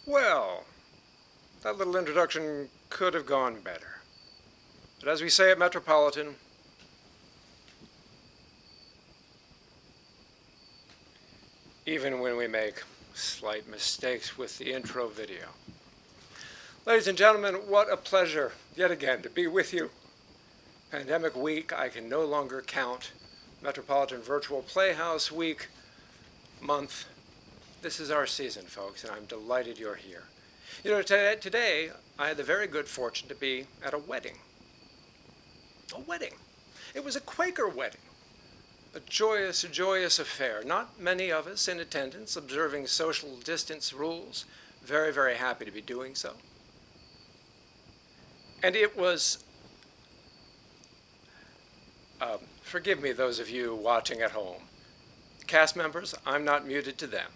Well, that little introduction could have gone better. But as we say at Metropolitan, even when we make slight mistakes with the intro video. Ladies and gentlemen, what a pleasure yet again to be with you. Pandemic week, I can no longer count. Metropolitan Virtual Playhouse week, month. This is our season, folks, and I'm delighted you're here. You know, today I had the very good fortune to be at a wedding. A wedding. It was a Quaker wedding. A joyous, joyous affair. Not many of us in attendance, observing social distance rules. Very, very happy to be doing so. And it was, forgive me those of you watching at home. Cast members, I'm not muted to them.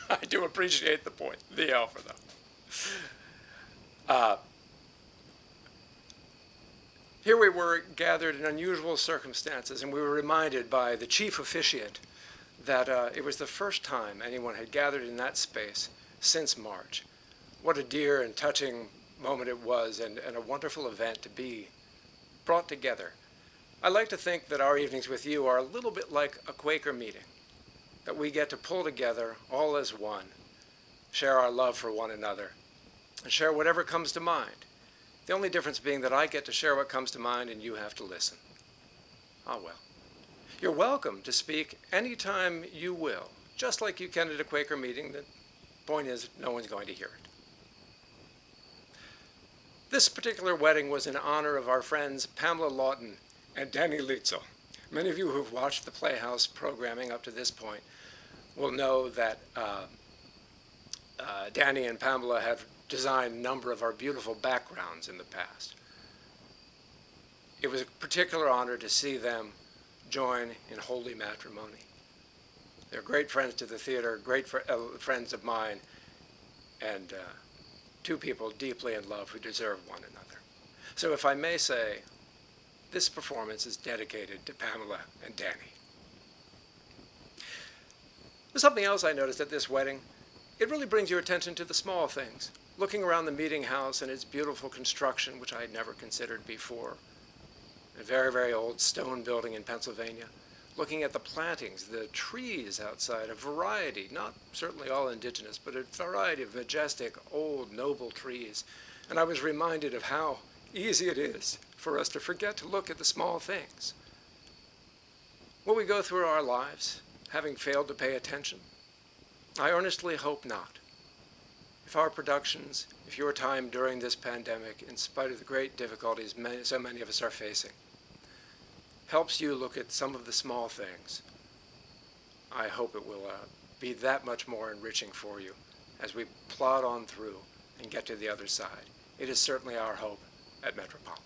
I do appreciate the offer though. Here we were gathered in unusual circumstances, and we were reminded by the chief officiant that it was the first time anyone had gathered in that space since March. What a dear and touching moment it was, and a wonderful event to be brought together. I like to think that our evenings with you are a little bit like a Quaker meeting, that we get to pull together all as one, share our love for one another, and share whatever comes to mind. The only difference being that I get to share what comes to mind and you have to listen. Ah, well. You're welcome to speak anytime you will, just like you can at a Quaker meeting. The point is, no one's going to hear it. This particular wedding was in honor of our friends Pamela Lawton and Danny Litzel. Many of you who've watched the Playhouse programming up to this point will know that Danny and Pamela have designed a number of our beautiful backgrounds in the past. It was a particular honor to see them join in holy matrimony. They're great friends to the theater, great friends of mine, and two people deeply in love who deserve one another. So if I may say, this performance is dedicated to Pamela and Danny. There's something else I noticed at this wedding. It really brings your attention to the small things. Looking around the meeting house and its beautiful construction, which I had never considered before. A very, very old stone building in Pennsylvania. Looking at the plantings, the trees outside, a variety, not certainly all indigenous, but a variety of majestic, old, noble trees. And I was reminded of how easy it is for us to forget to look at the small things. Will we go through our lives having failed to pay attention? I earnestly hope not. If our productions, if your time during this pandemic, in spite of the great difficulties so many of us are facing, helps you look at some of the small things, I hope it will be that much more enriching for you as we plod on through and get to the other side. It is certainly our hope at Metropolitan.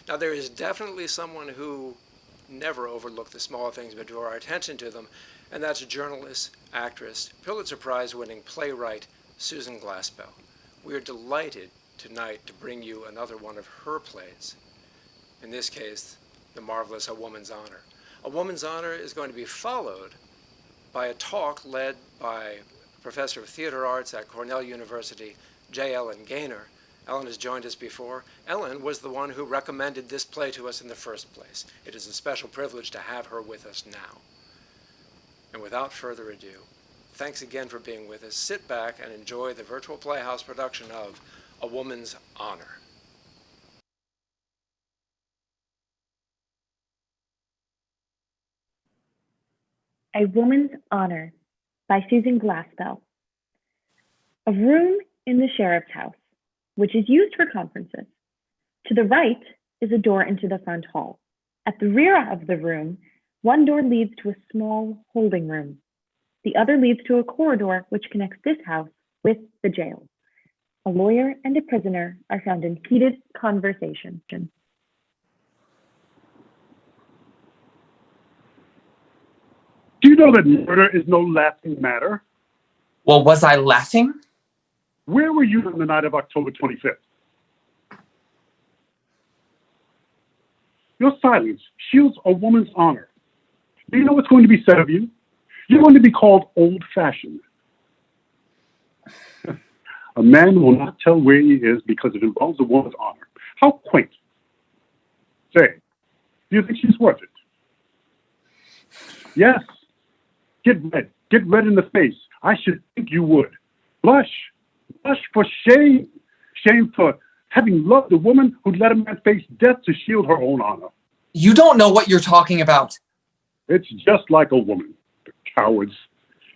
Now, there is definitely someone who never overlooked the small things but drew our attention to them, and that's journalist, actress, Pulitzer Prize-winning playwright, Susan Glaspell. We are delighted tonight to bring you another one of her plays. In this case, the marvelous A Woman's Honor. A Woman's Honor is going to be followed by a talk led by Professor of Theater Arts at Cornell University, J. Ellen Gaynor. Ellen has joined us before. Ellen was the one who recommended this play to us in the first place. It is a special privilege to have her with us now. And without further ado, thanks again for being with us. Sit back and enjoy the Virtual Playhouse production of A Woman's Honor. A Woman's Honor by Susan Glaspell. A room in the sheriff's house, which is used for conferences. To the right is a door into the front hall. At the rear of the room, one door leads to a small holding room. The other leads to a corridor which connects this house with the jail. A lawyer and a prisoner are found in heated conversation. Do you know that murder is no laughing matter? Well, was I laughing? Where were you on the night of October 25th? Your silence shields a woman's honor. Do you know what's going to be said of you? You're going to be called old-fashioned. A man will not tell where he is because it involves a woman's honor. How quaint. Say, do you think she's worth it? Yes. Get red. Get red in the face. I should think you would. Blush. Blush for shame. Shame for having loved a woman who'd let a man face death to shield her own honor. You don't know what you're talking about. It's just like a woman. The cowards.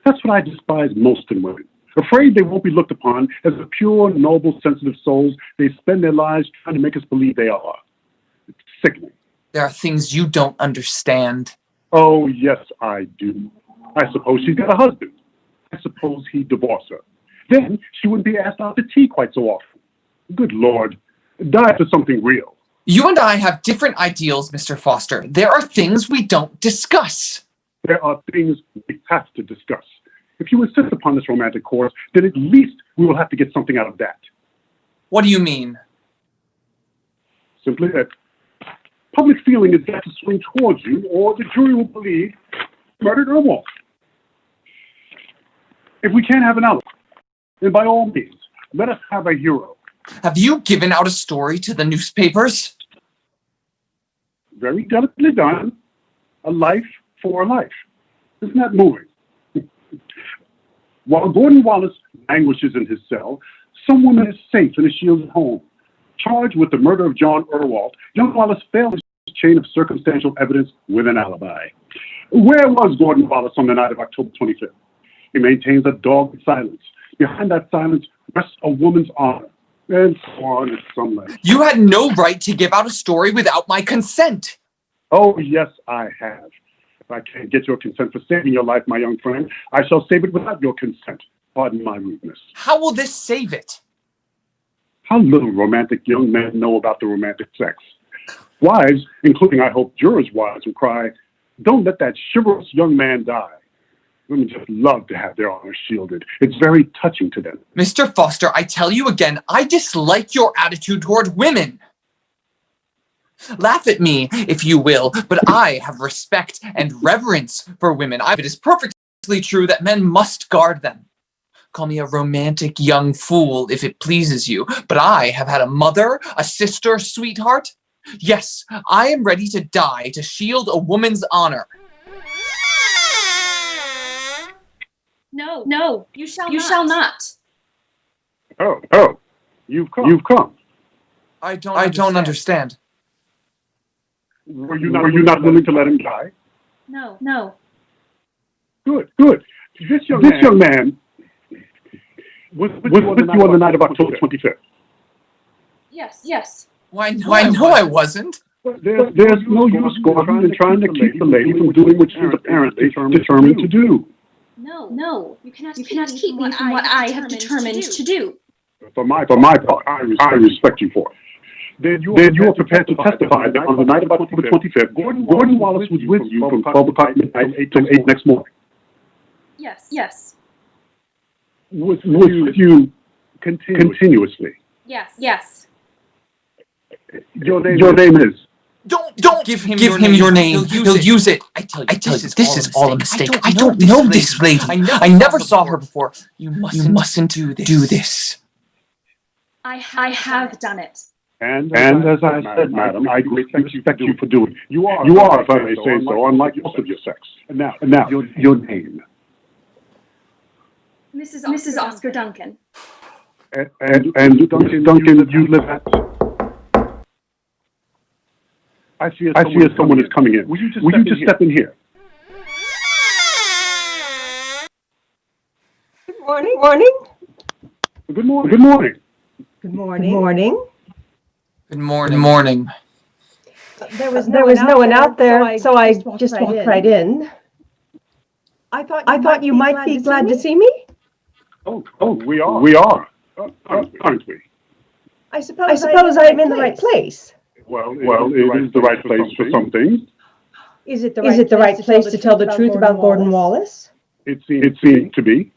That's what I despise most in women. Afraid they won't be looked upon as the pure, noble, sensitive souls they spend their lives trying to make us believe they are. It's sickening. There are things you don't understand. Oh, yes, I do. I suppose she's got a husband. I suppose he'd divorce her. Then she wouldn't be asked out to tea quite so often. Good Lord. Die for something real. You and I have different ideals, Mr. Foster. There are things we don't discuss. There are things we have to discuss. If you insist upon this romantic course, then at least we will have to get something out of that. What do you mean? Simply that public feeling is got to swing towards you, or the jury will believe murdered or won't. If we can't have an outlook, then by all means, let us have a hero. Have you given out a story to the newspapers? Very delicately done. A life for a life. Isn't that moving? While Gordon Wallace languishes in his cell, some woman is safe in a shielded home. Charged with the murder of John Erwalt, young Wallace failed his chain of circumstantial evidence with an alibi. Where was Gordon Wallace on the night of October 25th? He maintains a dogged silence. Behind that silence rests a woman's honor. And so on and some length. You had no right to give out a story without my consent. Oh, yes, I have. If I can't get your consent for saving your life, my young friend, I shall save it without your consent. Pardon my rudeness. How will this save it? How little romantic young men know about the romantic sex. Wives, including, I hope, jurors' wives, will cry, "Don't let that chivalrous young man die." Women just love to have their honor shielded. It's very touching to them. Mr. Foster, I tell you again, I dislike your attitude toward women. Laugh at me, if you will, but I have respect and reverence for women. It is perfectly true that men must guard them. Call me a romantic young fool if it pleases you, but I have had a mother, a sister, sweetheart. Yes, I am ready to die to shield a woman's honor. No, you shall not. Oh, you've come. I don't understand. Were you not willing to let him die? No. Good. This young man was with you on the night of October 25th. Yes. Why, no, I wasn't. There's no use, Gordon, in trying to keep the lady from doing what she's apparently determined to do. No. You cannot keep me from what I have determined to do. For my part, I respect you for it. Then you are prepared to testify that on the night of October 25th, Gordon Wallace was with you from 12 o'clock midnight till 8 next morning. Yes. Was with you continuously. Yes. Your name is? Don't give him your name. He'll use it. I tell you, this is all a mistake. I don't know this lady. I never saw her before. You mustn't do this. I have done it. And as I said, madam, I greatly respect you for doing it. You are, if I may say so, unlike most of your sex. And now, your name. Mrs. Oscar Duncan. And Duncan, you live at? I see as someone is coming in. Will you just step in here? Good morning. Good morning. Good morning. Good morning. There was no one out there, so I just walked right in. I thought you might be glad to see me. Oh, we are. Aren't we? I suppose I'm in the right place. Well, it is the right place for some things. Is it the right place to tell the truth about Gordon Wallace? It seems to be.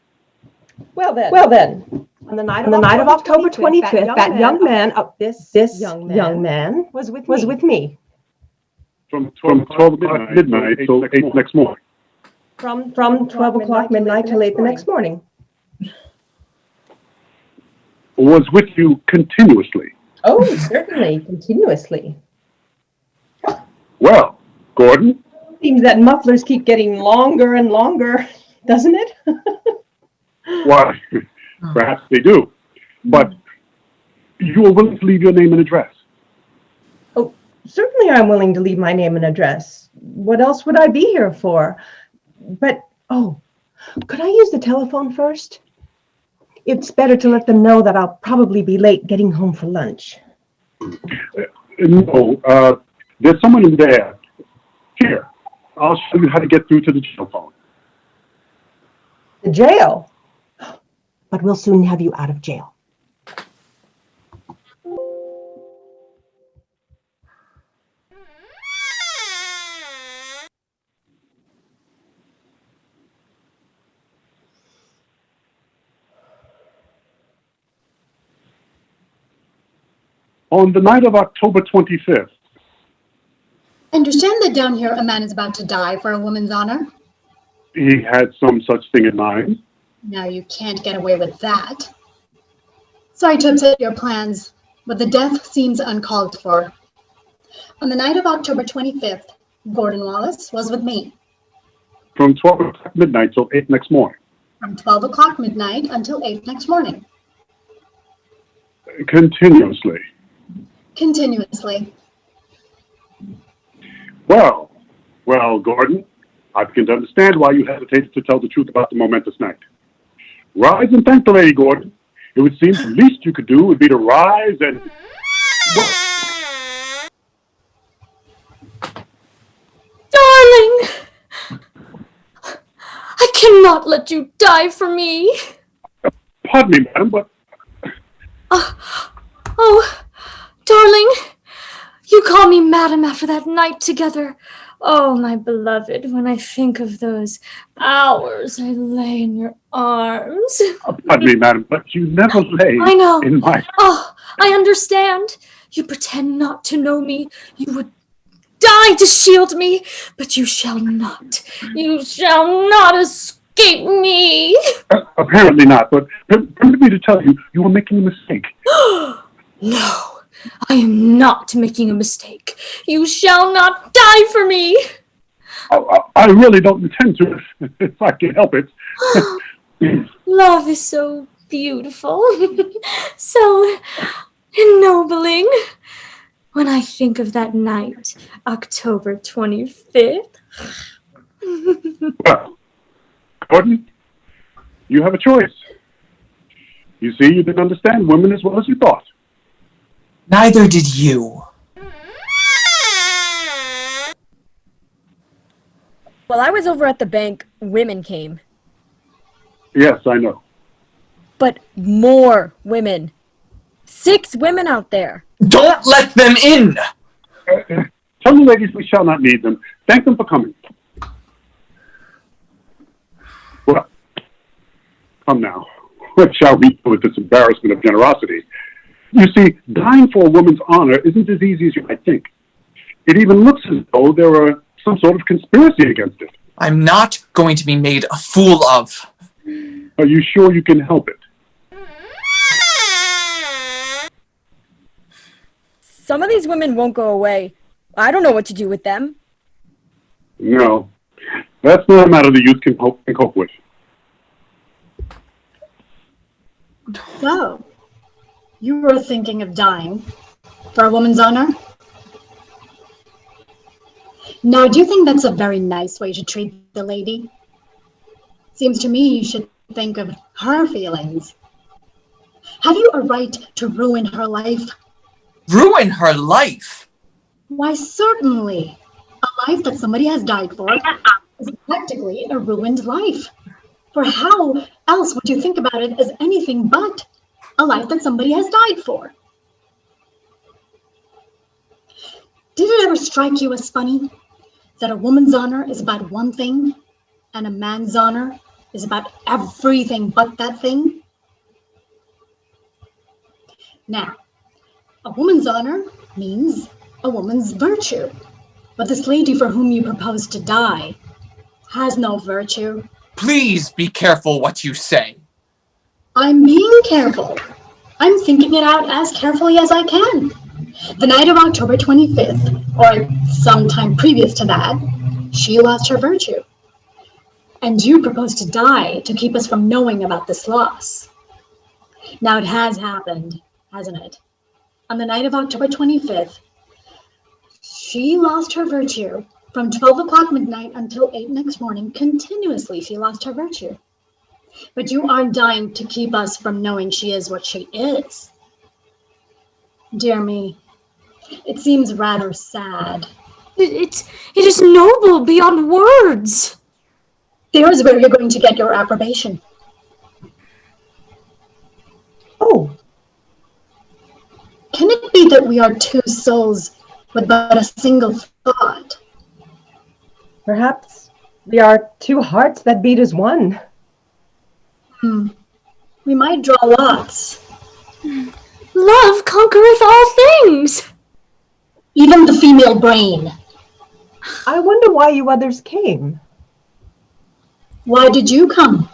Well then, on the night of October 25th, that young man, this young man, was with me. From 12 o'clock midnight till 8 next morning. From 12 o'clock midnight till 8 the next morning. was with you continuously. Oh, certainly, continuously. Well, Gordon, Seems that mufflers keep getting longer and longer, doesn't it? why, perhaps they do, but you are willing to leave your name and address. Oh, certainly I'm willing to leave my name and address. What else would I be here for? But, oh, could I use the telephone first? It's better to let them know that I'll probably be late getting home for lunch. No, there's someone in there. Here, I'll show you how to get through to the telephone. The jail? But we'll soon have you out of jail. On the night of October 25th, Understand that down here a man is about to die for a woman's honor? he had some such thing in mind. Now you can't get away with that. Sorry to upset your plans, but the death seems uncalled for. On the night of October 25th, Gordon Wallace was with me. From 12 o'clock midnight till 8 next morning. From 12 o'clock midnight until 8 next morning. Continuously. Continuously. Well, Gordon, I begin to understand why you hesitated to tell the truth about the momentous night. Rise and thank the lady, Gordon. It would seem the least you could do would be to rise and... Darling! I cannot let you die for me. Pardon me, madam, but... Oh, darling, you call me madam after that night together. Oh, my beloved, when I think of those hours I lay in your arms. Pardon me, madam, but you never lay I know. in my... Oh, I understand. You pretend not to know me. You would die to shield me, but you shall not. You shall not escape me. Apparently not, but permit me to tell you, you are making a mistake. No, I am not making a mistake. You shall not die for me. I really don't intend to, if I can help it. Love is so beautiful, so ennobling. When I think of that night, October 25th. Well, Gordon, you have a choice. You see, you didn't understand women as well as you thought. Neither did you. While I was over at the bank, women came. Yes, I know. But more women. 6 women out there. Don't let them in! Tell the ladies we shall not need them. Thank them for coming. Well, come now. What shall we do with this embarrassment of generosity? You see, dying for a woman's honor isn't as easy as you might think. It even looks as though there are some sort of conspiracy against it. I'm not going to be made a fool of. Are you sure you can help it? Some of these women won't go away. I don't know what to do with them. No, that's not a matter the youth can cope with. So, you were thinking of dying for a woman's honor? Now, do you think that's a very nice way to treat the lady? Seems to me you should think of her feelings. Have you a right to ruin her life? Ruin her life? Why, certainly. A life that somebody has died for is practically a ruined life. For how else would you think about it as anything but a life that somebody has died for? Did it ever strike you as funny that a woman's honor is about one thing and a man's honor is about everything but that thing? Now, a woman's honor means a woman's virtue. But this lady for whom you propose to die has no virtue. Please be careful what you say. I'm being careful. I'm thinking it out as carefully as I can. The night of October 25th, or sometime previous to that, she lost her virtue. And you proposed to die to keep us from knowing about this loss. Now it has happened, hasn't it? On the night of October 25th, she lost her virtue. From 12 o'clock midnight until 8 next morning, continuously she lost her virtue. But you aren't dying to keep us from knowing she is what she is. Dear me, it seems rather sad. It is noble beyond words. There's where you're going to get your approbation. Oh, Can it be that we are two souls with but a single thought? perhaps we are two hearts that beat as one. We might draw lots. Love conquereth all things. Even the female brain. I wonder why you others came. Why did you come?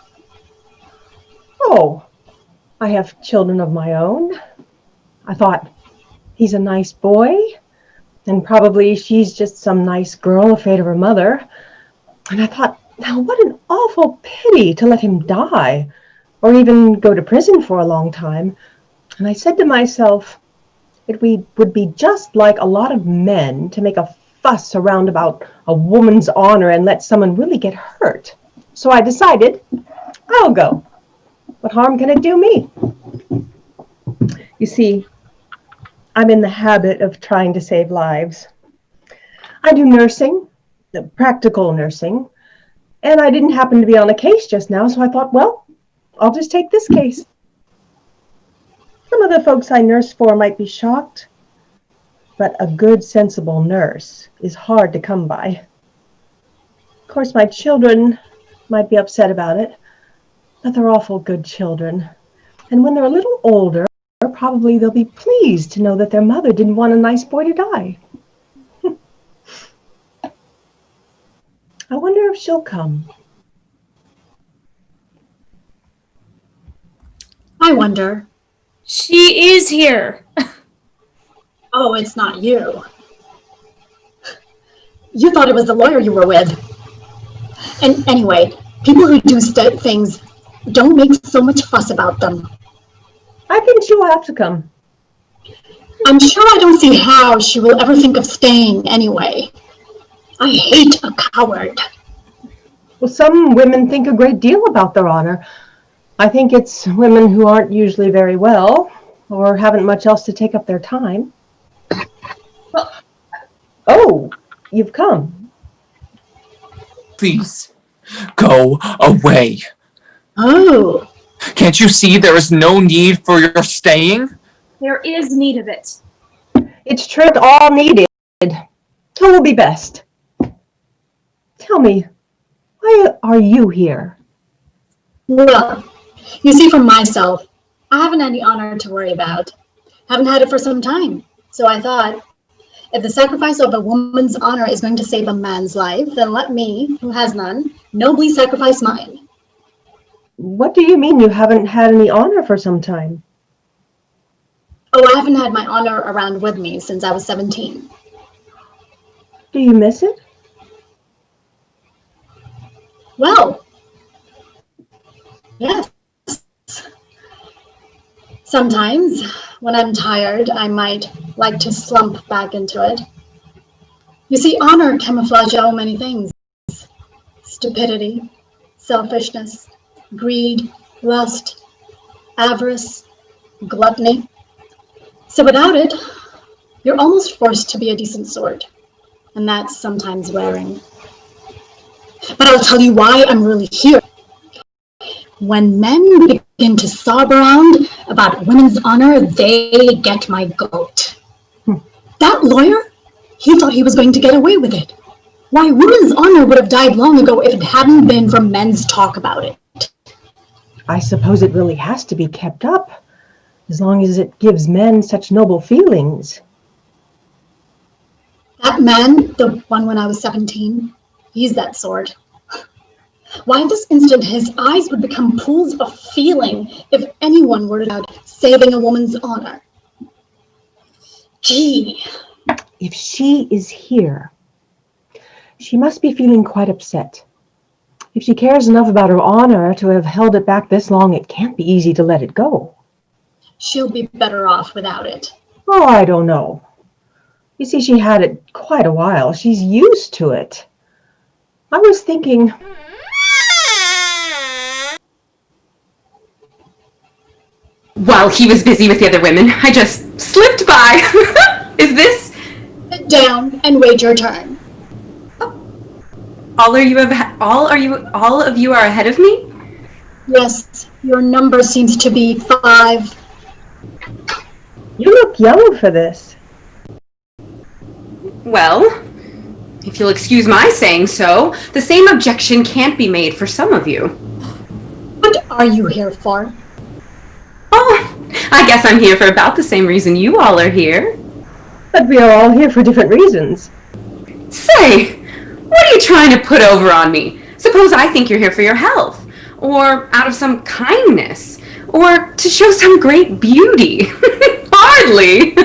Oh, I have children of my own. I thought, he's a nice boy, and probably she's just some nice girl afraid of her mother. And I thought, now what an awful pity to let him die, or even go to prison for a long time. And I said to myself, it would be just like a lot of men to make a fuss around about a woman's honor and let someone really get hurt. So I decided, I'll go. What harm can it do me? You see, I'm in the habit of trying to save lives. I do nursing, practical nursing, and I didn't happen to be on a case just now, so I thought, well, I'll just take this case. Some of the folks I nurse for might be shocked, but a good, sensible nurse is hard to come by. Of course, my children might be upset about it, but they're awful good children. And when they're a little older, probably they'll be pleased to know that their mother didn't want a nice boy to die. I wonder if she'll come. I wonder. She is here. Oh, it's not you. You thought it was the lawyer you were with. And anyway, people who do things don't make so much fuss about them. I think she will have to come. I'm sure I don't see how she will ever think of staying anyway. I hate a coward. Well, some women think a great deal about their honor. I think it's women who aren't usually very well or haven't much else to take up their time. Oh, you've come. Please, go away. Oh. Can't you see there is no need for your staying? There is need of it. It's true, it's all needed. Who will be best? Tell me, why are you here? Well, you see, for myself, I haven't any honor to worry about. Haven't had it for some time. So I thought, if the sacrifice of a woman's honor is going to save a man's life, then let me, who has none, nobly sacrifice mine. What do you mean you haven't had any honor for some time? Oh, I haven't had my honor around with me since I was 17. Do you miss it? Well, yes. Sometimes, when I'm tired, I might like to slump back into it. You see, honor camouflages so many things. Stupidity, selfishness, greed, lust, avarice, gluttony. So without it, you're almost forced to be a decent sort. And that's sometimes wearing. But I'll tell you why I'm really here. When men begin to sob around about women's honor, they get my goat. That lawyer, he thought he was going to get away with it. Why, women's honor would have died long ago if it hadn't been for men's talk about it. I suppose it really has to be kept up, as long as it gives men such noble feelings. That man, the one when I was 17, he's that sort. Why this instant his eyes would become pools of feeling if anyone were about saving a woman's honor. Gee. If she is here, she must be feeling quite upset. If she cares enough about her honor to have held it back this long, it can't be easy to let it go. She'll be better off without it. Oh, I don't know. You see, she had it quite a while. She's used to it. I was thinking... While he was busy with the other women, I just slipped by. Is this? Sit down and wait your turn. All of you are ahead of me? Yes, your number seems to be 5. You look young for this. Well, if you'll excuse my saying so, the same objection can't be made for some of you. What are you here for? Oh, I guess I'm here for about the same reason you all are here. But we are all here for different reasons. Say, what are you trying to put over on me? Suppose I think you're here for your health, or out of some kindness, or to show some great beauty. Hardly.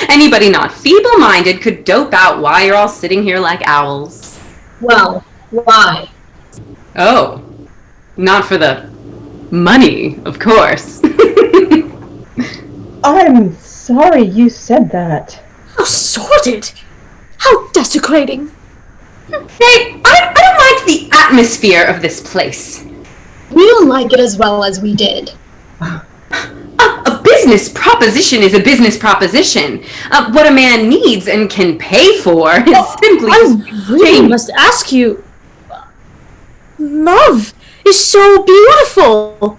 Anybody not feeble-minded could dope out why you're all sitting here like owls. Well, why? Oh, not for the money, of course. I'm sorry you said that. How sordid! How desecrating! Hey, I don't like the atmosphere of this place. We don't like it as well as we did. A business proposition is a business proposition. What a man needs and can pay for is simply... I really must ask you. Love is so beautiful.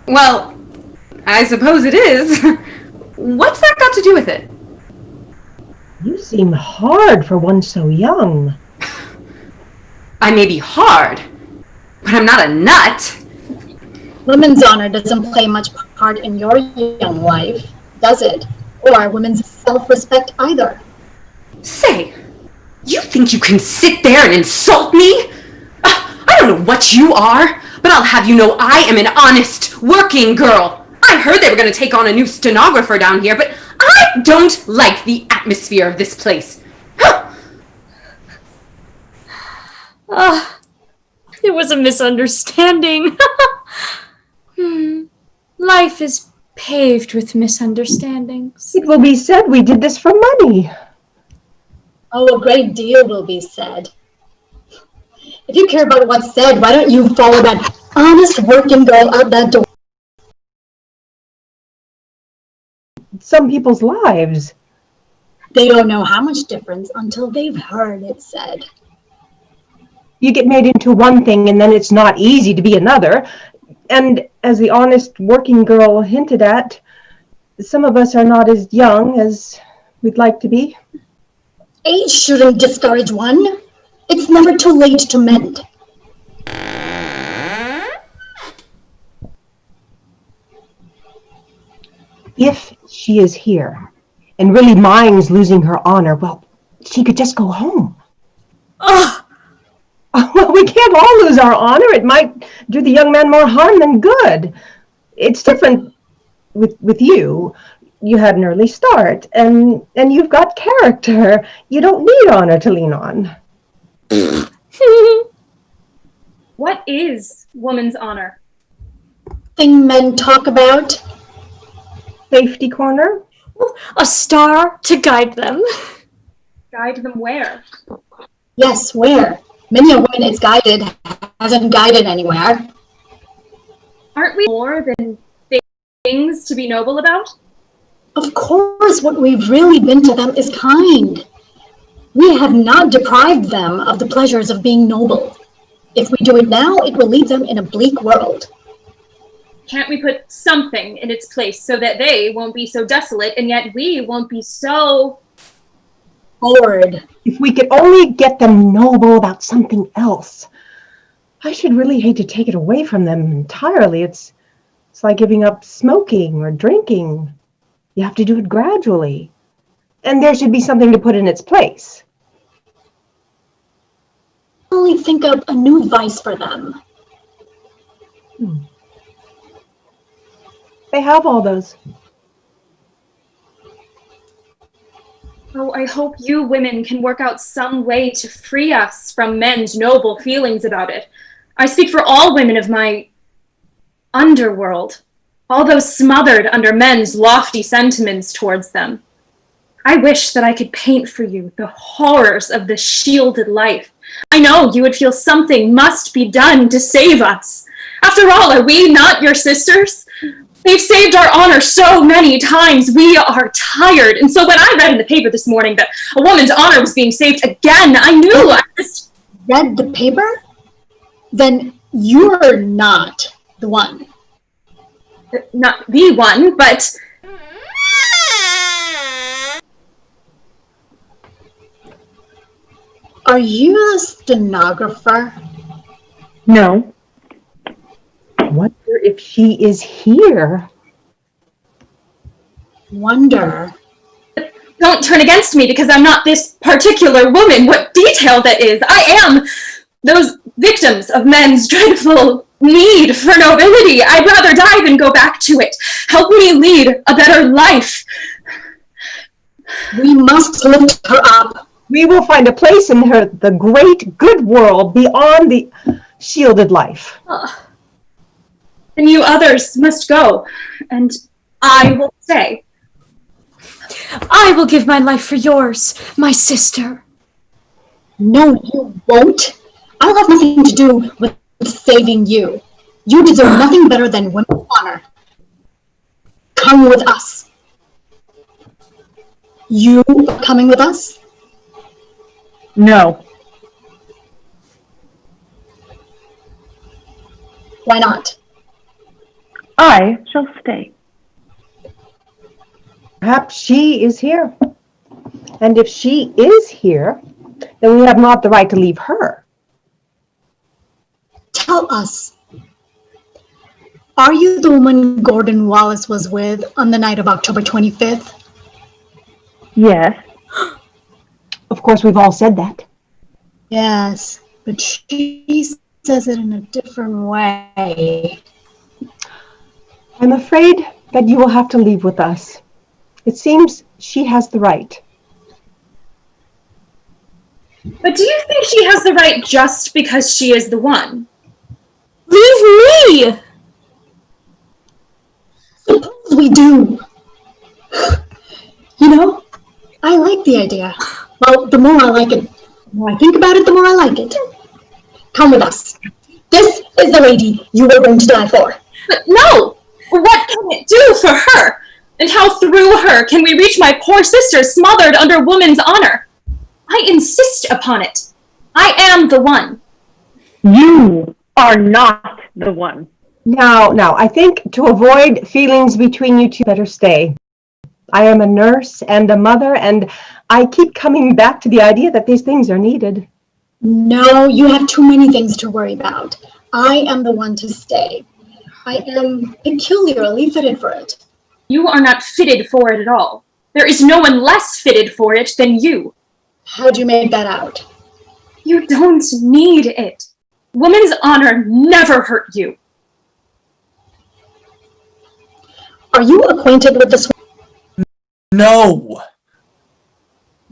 Well, I suppose it is. What's that got to do with it? You seem hard for one so young. I may be hard, but I'm not a nut. Women's honor doesn't play much part in your young life, does it? Or women's self-respect either. Say, you think you can sit there and insult me? I don't know what you are, but I'll have you know I am an honest, working girl. I heard they were going to take on a new stenographer down here, but I don't like the atmosphere of this place. It was a misunderstanding. Life is paved with misunderstandings. It will be said we did this for money. Oh, a great deal will be said. If you care about what's said, why don't you follow that honest working girl out that door? Some people's lives. They don't know how much difference until they've heard it said. You get made into one thing and then it's not easy to be another. And as the honest working girl hinted at, some of us are not as young as we'd like to be. Age shouldn't discourage one. It's never too late to mend. If she is here and really minds losing her honor, well, she could just go home. Ugh! Well, we can't all lose our honor. It might do the young man more harm than good. It's different with you. You had an early start, and you've got character. You don't need honor to lean on. What is woman's honor? Thing men talk about. Safety corner? A star to guide them. Guide them where? Yes, where? Many a woman it's guided hasn't guided anywhere. Aren't we more than things to be noble about? Of course, what we've really been to them is kind. We have not deprived them of the pleasures of being noble. If we do it now, it will leave them in a bleak world. Can't we put something in its place so that they won't be so desolate and yet we won't be so... bored? If we could only get them noble about something else. I should really hate to take it away from them entirely. It's like giving up smoking or drinking. You have to do it gradually. And there should be something to put in its place. only think up a new vice for them. They have all those. Oh, I hope you women can work out some way to free us from men's noble feelings about it. I speak for all women of my underworld, all those smothered under men's lofty sentiments towards them. I wish that I could paint for you the horrors of the shielded life. I know you would feel something must be done to save us. After all, are we not your sisters? They've saved our honor so many times. We are tired. And so when I read in the paper this morning that a woman's honor was being saved again, I knew I just... Read the paper? Then you're not the one. Not the one, but... Are you a stenographer? No. Wonder if she is here. Wonder. Don't turn against me because I'm not this particular woman. What detail that is. I am those victims of men's dreadful need for nobility. I'd rather die than go back to it. Help me lead a better life. We must lift her up. We will find a place in her, the great good world beyond the shielded life. Then you others must go, and I will stay. I will give my life for yours, my sister. No, you won't. I'll have nothing to do with saving you. You deserve nothing better than women's honor. Come with us. You are coming with us? No. Why not? I shall stay. Perhaps she is here. And if she is here, then we have not the right to leave her. Tell us. Are you the woman Gordon Wallace was with on the night of October 25th? Yes. Of course, we've all said that. Yes, but she says it in a different way. I'm afraid that you will have to leave with us. It seems she has the right. But do you think she has the right just because she is the one? Leave me! Suppose we do. You know, I like the idea. Well, the more I like it, the more I think about it, the more I like it. Come with us. This is the lady you were going to die for. But no! What can it do for her? And how through her can we reach my poor sister smothered under woman's honor? I insist upon it. I am the one. You are not the one. Now, I think to avoid feelings between you two, better stay. I am a nurse and a mother, and I keep coming back to the idea that these things are needed. No, you have too many things to worry about. I am the one to stay. I am peculiarly fitted for it. You are not fitted for it at all. There is no one less fitted for it than you. How'd you make that out? You don't need it. Woman's honor never hurt you. Are you acquainted with this? No,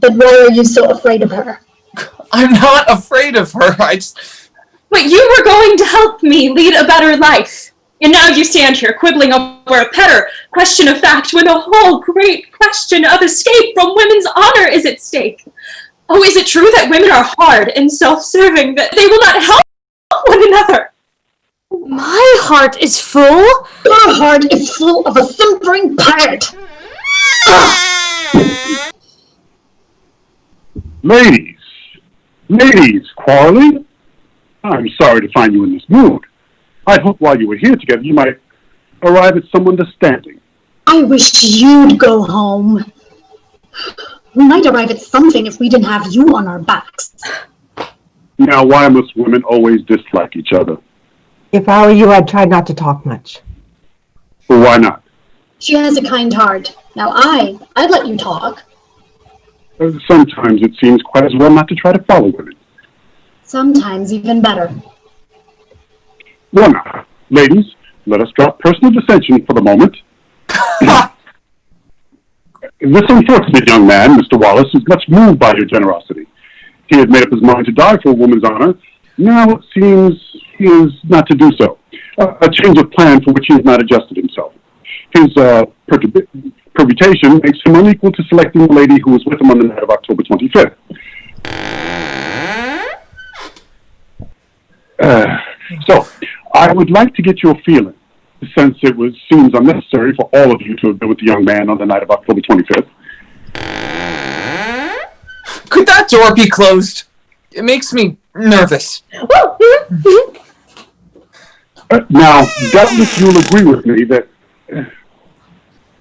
Then why are you so afraid of her? I'm not afraid of her. But you were going to help me lead a better life. And now you stand here quibbling over a petty question of fact when the whole great question of escape from women's honor is at stake. Oh, is it true that women are hard and self-serving, that they will not help one another? My heart is full. Your heart is full of a simpering pirate. Ladies, quarreling? I'm sorry to find you in this mood. I hope while you were here together, you might arrive at some understanding. I wish you'd go home. We might arrive at something if we didn't have you on our backs. Now, why must women always dislike each other? If I were you, I'd try not to talk much. Well, why not? She has a kind heart. Now I'd let you talk. Sometimes it seems quite as well not to try to follow women. Sometimes even better. Well now, ladies, let us drop personal dissension for the moment. This unfortunate young man, Mr. Wallace, is much moved by your generosity. He had made up his mind to die for a woman's honor. Now it seems he is not to do so. A change of plan for which he has not adjusted himself. His permutation makes him unequal to selecting the lady who was with him on the night of October 25th. So, I would like to get your feeling, since it seems unnecessary for all of you to have been with the young man on the night of October 25th. Could that door be closed? It makes me nervous. Now, doubtless you'll agree with me that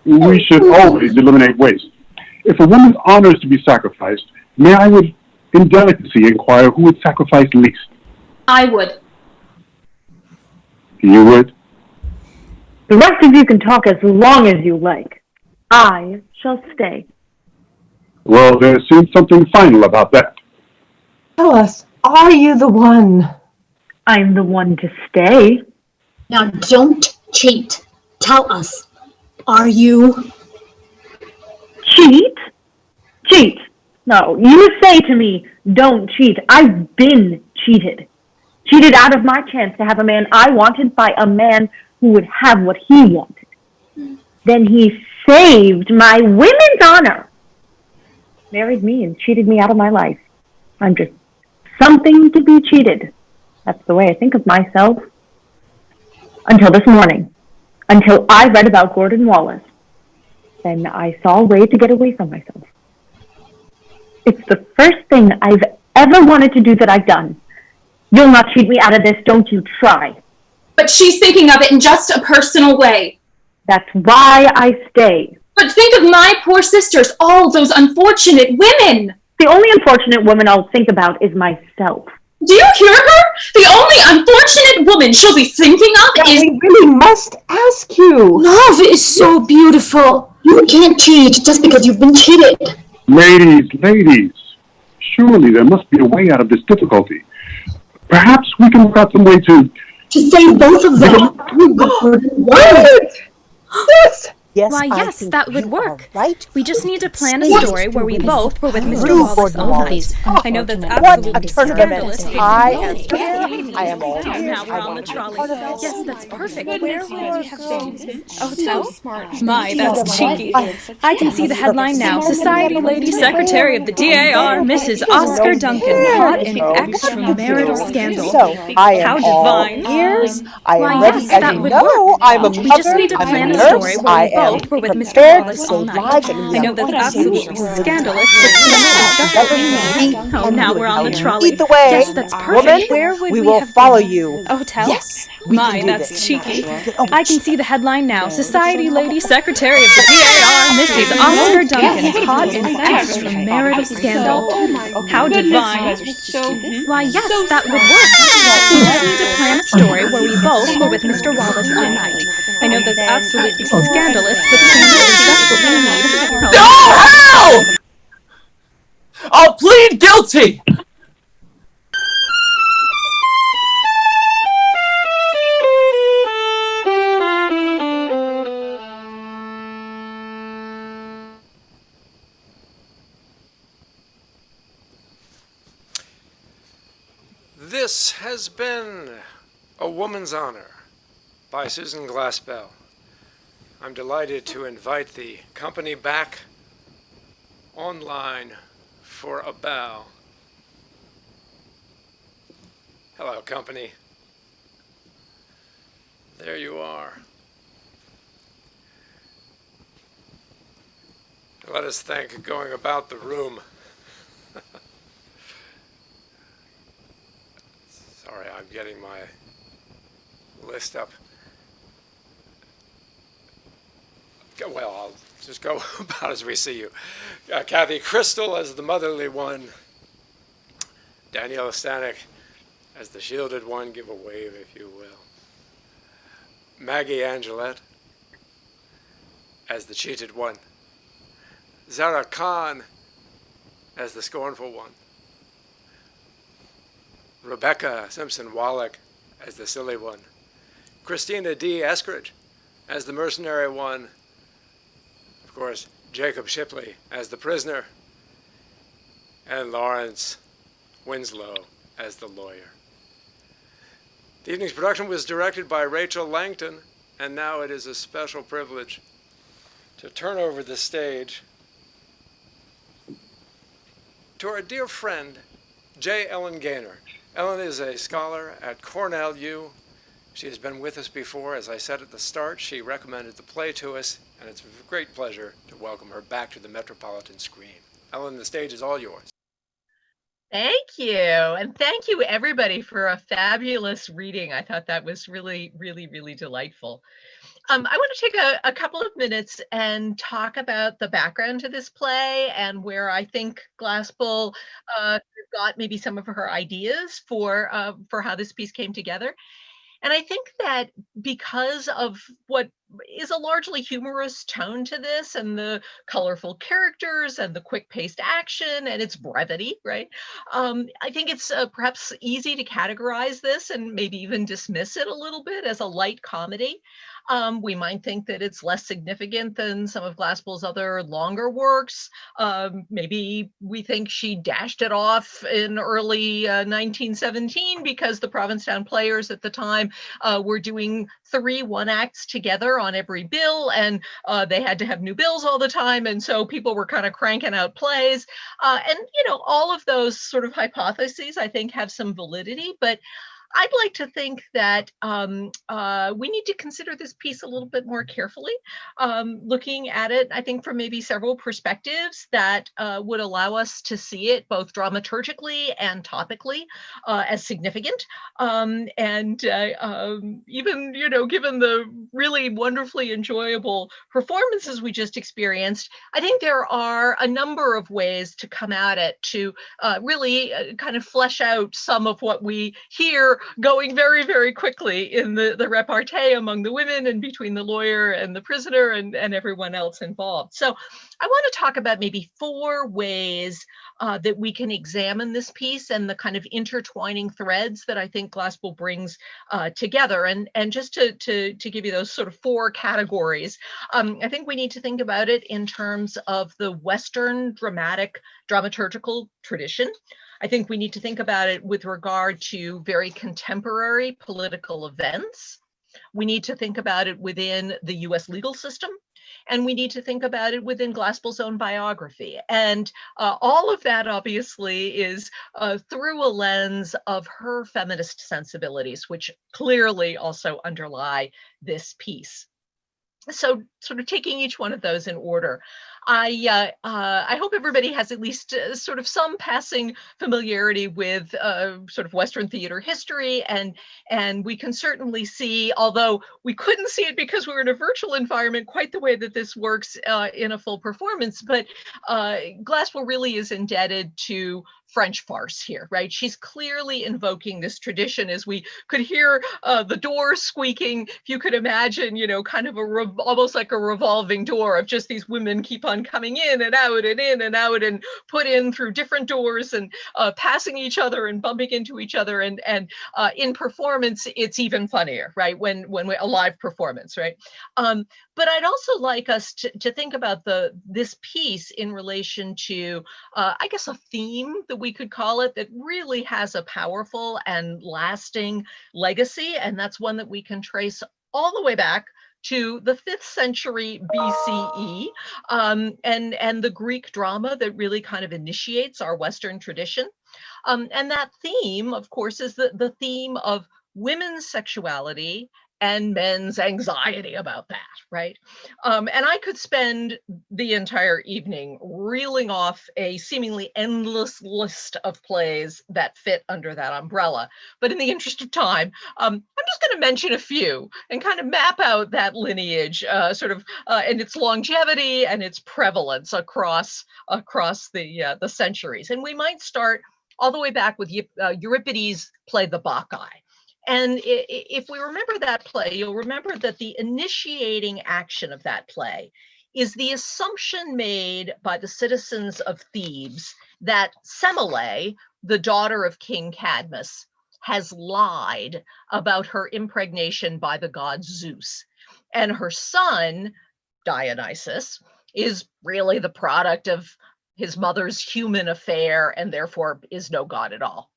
we should always eliminate waste. If a woman's honor is to be sacrificed, may I would, in delicacy, inquire who would sacrifice least? I would. You would? The rest of you can talk as long as you like. I shall stay. Well, there seems something final about that. Tell us, are you the one? I'm the one to stay. Now don't cheat. Tell us, are you? Cheat? Cheat. No, you say to me, don't cheat. I've been cheated. Cheated out of my chance to have a man I wanted by a man who would have what he wanted. Then he saved my women's honor. Married me and cheated me out of my life. I'm just something to be cheated. That's the way I think of myself. Until this morning. Until I read about Gordon Wallace. Then I saw a way to get away from myself. It's the first thing I've ever wanted to do that I've done. You'll not cheat me out of this, don't you try. But she's thinking of it in just a personal way. That's why I stay. But think of my poor sisters, all those unfortunate women. The only unfortunate woman I'll think about is myself. Do you hear her? The only unfortunate woman she'll be thinking of is... We really must ask you. Love is so beautiful. You can't cheat just because you've been cheated. Ladies, surely there must be a way out of this difficulty. Perhaps we can work out some way to save both of them. Yes. Why, yes, that would work. Right. We just need to plan a story where we both were with Mr. Wallace all night. I know that's absolutely scandalous. I am here. I am all Now we're on the trolley. Yes, that's perfect. Where would we have been? Hotel? My, that's cheeky. I can see the headline now. Society Lady Secretary of the DAR, Mrs. Oscar Duncan, caught in extramarital scandal. How divine. ears. I Why, am ready. yes, As that you would know, work. I'm a We mother. just need to I'm plan a a nurse. story where I we am both were with Mr. prepared to Wallace all save night. lives, and we I know are that's going to absolutely save scandalous, but that's what we need. Oh, now we're on the trolley. Lead the way. Yes, that's perfect. Woman, Where would we we will have follow been? you. A hotel? Yes, we My, can do that's this. cheeky. Oh, I can see the headline now. Society Lady Secretary of the DAR, Mrs. Oscar Duncan, caught in extramarital scandal. How divine. Why, yes, that would work. We just need to plan a story where we both were with Mr. Wallace all night. I know that's absolutely scandalous, but scandal is just what we need. No! Help! I'll plead guilty! This has been A Woman's Honor by Susan Glaspell. I'm delighted to invite the company back online for a bow. Hello, company. There you are. Let us think going about the room. Sorry, I'm getting my list up. Well, I'll just go about as we see you. Kathy Crystal as the motherly one. Daniela Stanek as the shielded one. Give a wave, if you will. Maggie Angelette as the cheated one. Zara Khan as the scornful one. Rebecca Simpson Wallach as the silly one, Christina D. Eskridge as the mercenary one, of course, Jacob Shipley as the prisoner, and Lawrence Winslow as the lawyer. The evening's production was directed by Rachel Langton, and now it is a special privilege to turn over the stage to our dear friend, J. Ellen Gaynor. Ellen is a scholar at Cornell U. She has been with us before. As I said at the start, she recommended the play to us, and it's a great pleasure to welcome her back to the Metropolitan screen. Ellen, the stage is all yours. Thank you. And thank you, everybody, for a fabulous reading. I thought that was really, really, really delightful. I want to take a couple of minutes and talk about the background to this play and where I think Glaspell got maybe some of her ideas for how this piece came together. And I think that because of what is a largely humorous tone to this and the colorful characters and the quick-paced action and its brevity, right? I think it's perhaps easy to categorize this and maybe even dismiss it a little bit as a light comedy. We might think that it's less significant than some of Glaspell's other longer works. Maybe we think she dashed it off in early 1917 because the Provincetown Players at the time were doing 3 one-acts together on every bill, and they had to have new bills all the time, and so people were kind of cranking out plays. And, you know, all of those sort of hypotheses, I think, have some validity, but I'd like to think that we need to consider this piece a little bit more carefully, looking at it, I think, from maybe several perspectives that would allow us to see it both dramaturgically and topically as significant. And even, you know, given the really wonderfully enjoyable performances we just experienced, I think there are a number of ways to come at it to really kind of flesh out some of what we hear going very, very quickly in the repartee among the women and between the lawyer and the prisoner and everyone else involved. So I want to talk about maybe 4 ways that we can examine this piece and the kind of intertwining threads that I think Glaspell brings together. And just to give you those sort of 4 categories, I think we need to think about it in terms of the Western dramaturgical tradition. I think we need to think about it with regard to very contemporary political events. We need to think about it within the US legal system. And we need to think about it within Glaspell's own biography. And all of that obviously is through a lens of her feminist sensibilities, which clearly also underlie this piece. So sort of taking each one of those in order, I hope everybody has at least sort of some passing familiarity with sort of Western theater history, and we can certainly see, although we couldn't see it because we were in a virtual environment quite the way that this works in a full performance, but Glaspell really is indebted to French farce here, right? She's clearly invoking this tradition, as we could hear the door squeaking. If you could imagine, you know, kind of almost like a revolving door of just these women keep on coming in and out and in and out and put in through different doors and passing each other and bumping into each other. And in performance, it's even funnier, right? When we a live performance, right? But I'd also like us to think about this piece in relation to, I guess, a theme that we could call it that really has a powerful and lasting legacy. And that's one that we can trace all the way back to the 5th century BCE and the Greek drama that really kind of initiates our Western tradition. And that theme, of course, is the theme of women's sexuality and men's anxiety about that, right? And I could spend the entire evening reeling off a seemingly endless list of plays that fit under that umbrella. But in the interest of time, I'm just going to mention a few and kind of map out that lineage, and its longevity and its prevalence across the centuries. And we might start all the way back with Euripides' play The Bacchae. And if we remember that play, you'll remember that the initiating action of that play is the assumption made by the citizens of Thebes that Semele the daughter of King Cadmus, has lied about her impregnation by the god Zeus. And her son, Dionysus, is really the product of his mother's human affair and therefore is no god at all.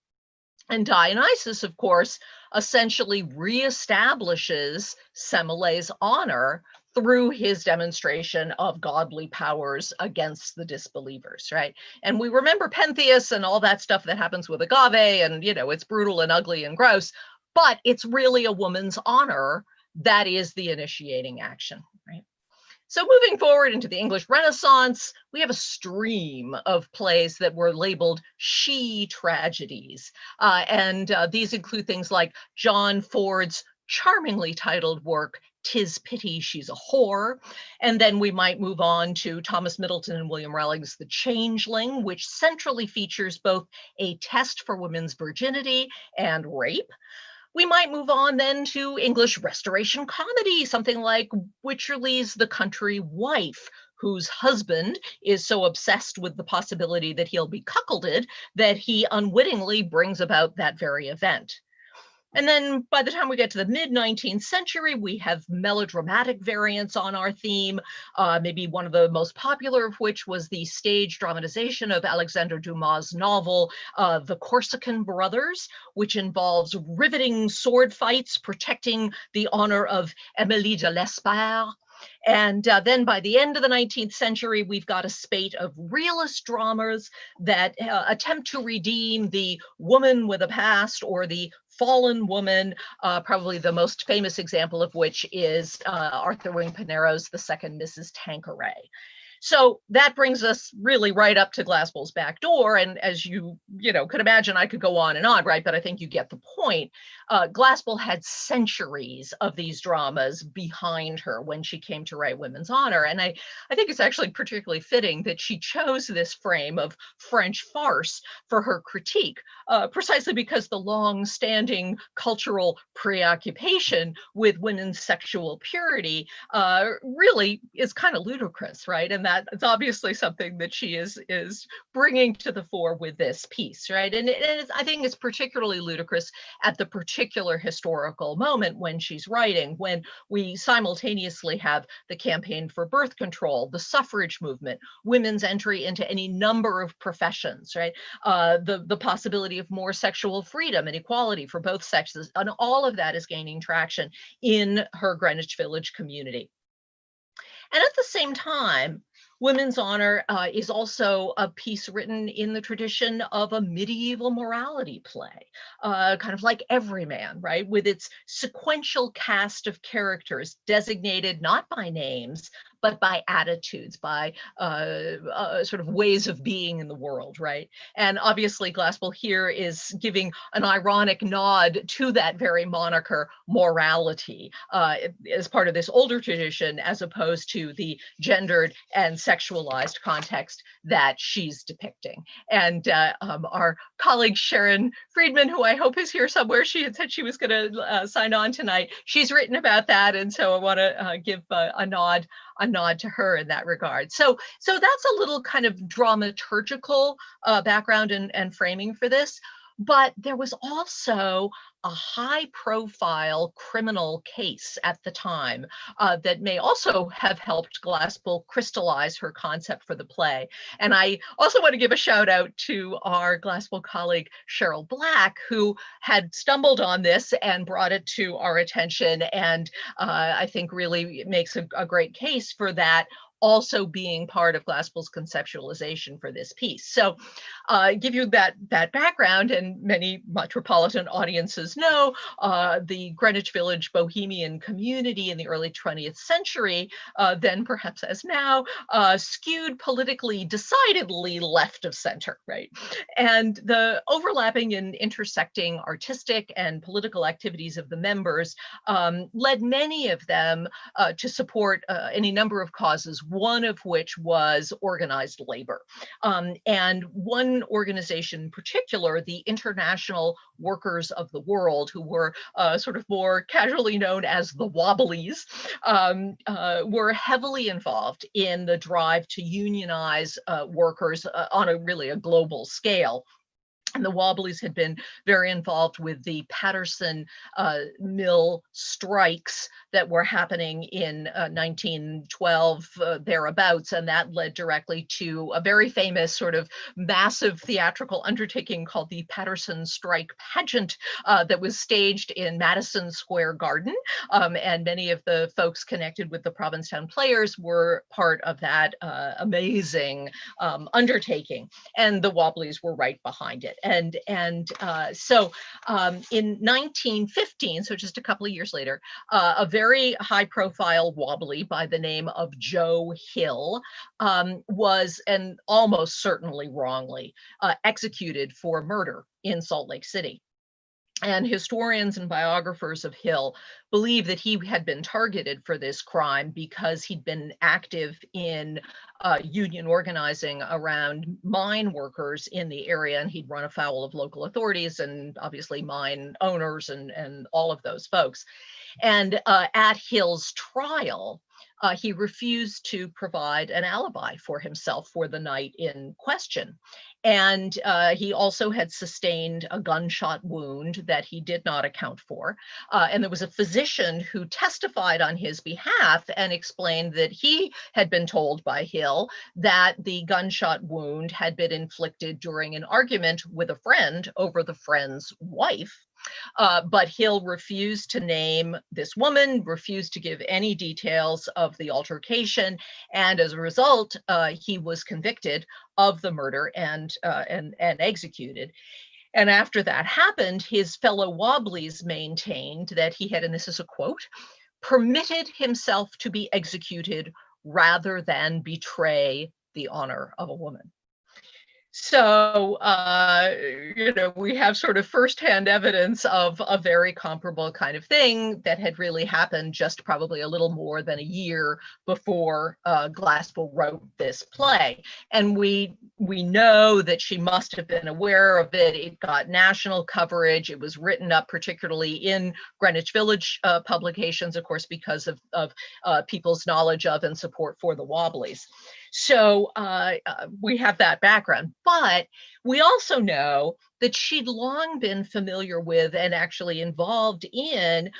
And Dionysus, of course, essentially reestablishes Semele's honor through his demonstration of godly powers against the disbelievers, right? And we remember Pentheus and all that stuff that happens with Agave, and it's brutal and ugly and gross, but it's really a woman's honor that is the initiating action, right? So moving forward into the English Renaissance, we have a stream of plays that were labeled she tragedies. These include things like John Ford's charmingly titled work, "'Tis Pity She's a Whore." And then we might move on to Thomas Middleton and William Rowling's The Changeling, which centrally features both a test for women's virginity and rape. We might move on then to English Restoration comedy, something like Wycherley's The Country Wife, whose husband is so obsessed with the possibility that he'll be cuckolded that he unwittingly brings about that very event. And then by the time we get to the mid-19th century, we have melodramatic variants on our theme, maybe one of the most popular of which was the stage dramatization of Alexander Dumas' novel, The Corsican Brothers, which involves riveting sword fights protecting the honor of Émilie de L'Espère. And then by the end of the 19th century, we've got a spate of realist dramas that attempt to redeem the woman with a past or the fallen woman, probably the most famous example of which is Arthur Wing Pinero's The Second Mrs. Tanqueray. So that brings us really right up to Glaspell's back door. And as you could imagine, I could go on and on, right? But I think you get the point. Glaspell had centuries of these dramas behind her when she came to write Women's Honor. And I think it's actually particularly fitting that she chose this frame of French farce for her critique, precisely because the long-standing cultural preoccupation with women's sexual purity really is kind of ludicrous, right? And that it's obviously something that she is bringing to the fore with this piece, right? And I think it's particularly ludicrous at the particular historical moment when she's writing, when we simultaneously have the campaign for birth control, the suffrage movement, women's entry into any number of professions, right? The possibility of more sexual freedom and equality for both sexes, and all of that is gaining traction in her Greenwich Village community. And at the same time, Women's Honor is also a piece written in the tradition of a medieval morality play, kind of like Everyman, right? With its sequential cast of characters designated not by names, but by attitudes, by sort of ways of being in the world, right? And obviously Glaspell here is giving an ironic nod to that very moniker, morality, as part of this older tradition, as opposed to the gendered and sexualized context that she's depicting. And our colleague Sharon Friedman, who I hope is here somewhere, she had said she was going to sign on tonight. She's written about that, and so I want to give a nod to her in that regard. So that's a little kind of dramaturgical background and framing for this. But there was also a high-profile criminal case at the time that may also have helped Glaspell crystallize her concept for the play. And I also want to give a shout out to our Glaspell colleague, Cheryl Black, who had stumbled on this and brought it to our attention, and I think really makes a great case for that also being part of Glaspell's conceptualization for this piece. So give you that background, and many metropolitan audiences know the Greenwich Village bohemian community in the early 20th century, then perhaps as now, skewed politically decidedly left of center, right? And the overlapping and intersecting artistic and political activities of the members led many of them to support any number of causes, one of which was organized labor. And one organization in particular, the International Workers of the World, who were sort of more casually known as the Wobblies, were heavily involved in the drive to unionize workers on a global scale. And the Wobblies had been very involved with the Patterson mill strikes that were happening in 1912 thereabouts, and that led directly to a very famous sort of massive theatrical undertaking called the Patterson Strike Pageant that was staged in Madison Square Garden, and many of the folks connected with the Provincetown Players were part of that amazing undertaking, and the Wobblies were right behind it. So in 1915, so just a couple of years later, a very high-profile Wobbly by the name of Joe Hill was, and almost certainly wrongly, executed for murder in Salt Lake City. And historians and biographers of Hill believe that he had been targeted for this crime because he'd been active in union organizing around mine workers in the area, and he'd run afoul of local authorities and obviously mine owners and all of those folks. And at Hill's trial, he refused to provide an alibi for himself for the night in question. And he also had sustained a gunshot wound that he did not account for. And there was a physician who testified on his behalf and explained that he had been told by Hill that the gunshot wound had been inflicted during an argument with a friend over the friend's wife. But Hill refused to name this woman, refused to give any details of the altercation, and as a result, he was convicted of the murder and executed. And after that happened, his fellow Wobblies maintained that he had, and this is a quote, permitted himself to be executed rather than betray the honor of a woman. So, we have sort of firsthand evidence of a very comparable kind of thing that had really happened just probably a little more than a year before Glaspell wrote this play. And we know that she must have been aware of it. It got national coverage. It was written up particularly in Greenwich Village publications, of course, because of people's knowledge of and support for the Wobblies. So we have that background, but we also know that she'd long been familiar with and actually involved in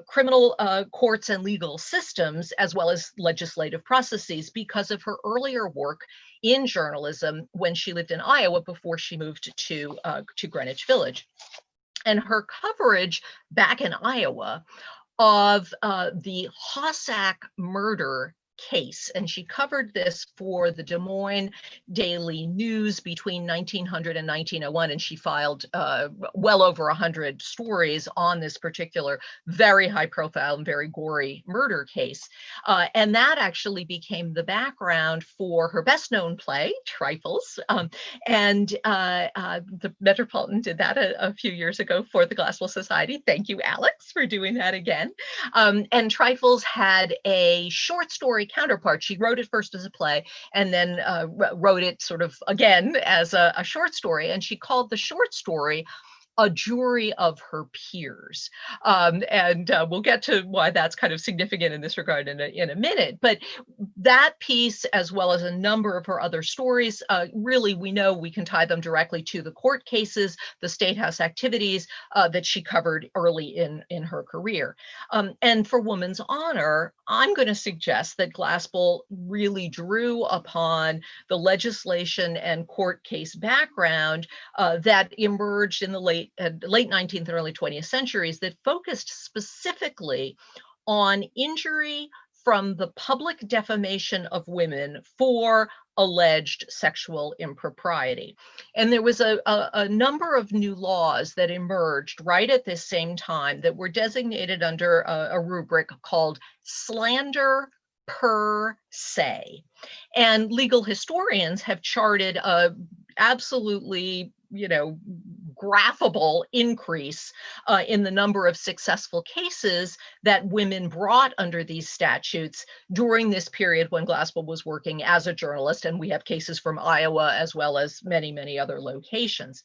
criminal courts and legal systems, as well as legislative processes, because of her earlier work in journalism when she lived in Iowa before she moved to Greenwich Village. And her coverage back in Iowa of the Hossack murder case, and she covered this for the Des Moines Daily News between 1900 and 1901, and she filed well over 100 stories on this particular very high profile and very gory murder case. And that actually became the background for her best known play, Trifles. And the Metropolitan did that a few years ago for the Glaspell Society. Thank you, Alex, for doing that again. And Trifles had a short story counterpart. She wrote it first as a play and then wrote it sort of again as a short story. And she called the short story A Jury of Her Peers. And we'll get to why that's kind of significant in this regard in a minute. But that piece, as well as a number of her other stories, really, we know we can tie them directly to the court cases, the State House activities that she covered early in her career. And for Woman's Honor, I'm going to suggest that Glaspell really drew upon the legislation and court case background that emerged in the late 19th and early 20th centuries that focused specifically on injury from the public defamation of women for alleged sexual impropriety. And there was a number of new laws that emerged right at this same time that were designated under a rubric called slander per se. And legal historians have charted a absolutely, graphable increase in the number of successful cases that women brought under these statutes during this period when Glaspell was working as a journalist. And we have cases from Iowa as well as many, many other locations.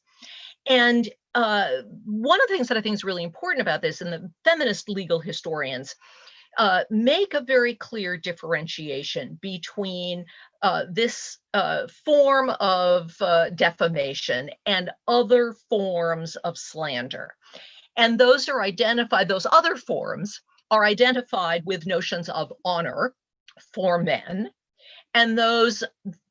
And one of the things that I think is really important about this, and the feminist legal historians make a very clear differentiation between this form of defamation and other forms of slander. And those are identified, those other forms are identified with notions of honor for men, and those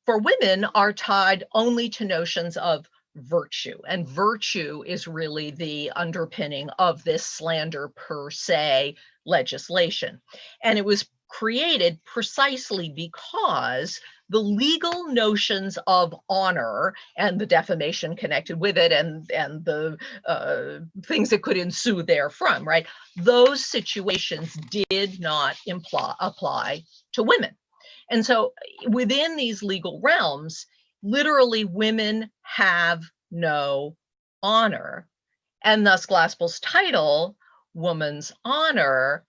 for women are tied only to notions of virtue. And virtue is really the underpinning of this slander per se legislation. And it was created precisely because the legal notions of honor and the defamation connected with it and the things that could ensue therefrom, right? Those situations did not apply to women. And so within these legal realms, literally women have no honor. And thus Glaspell's title, Woman's Honor,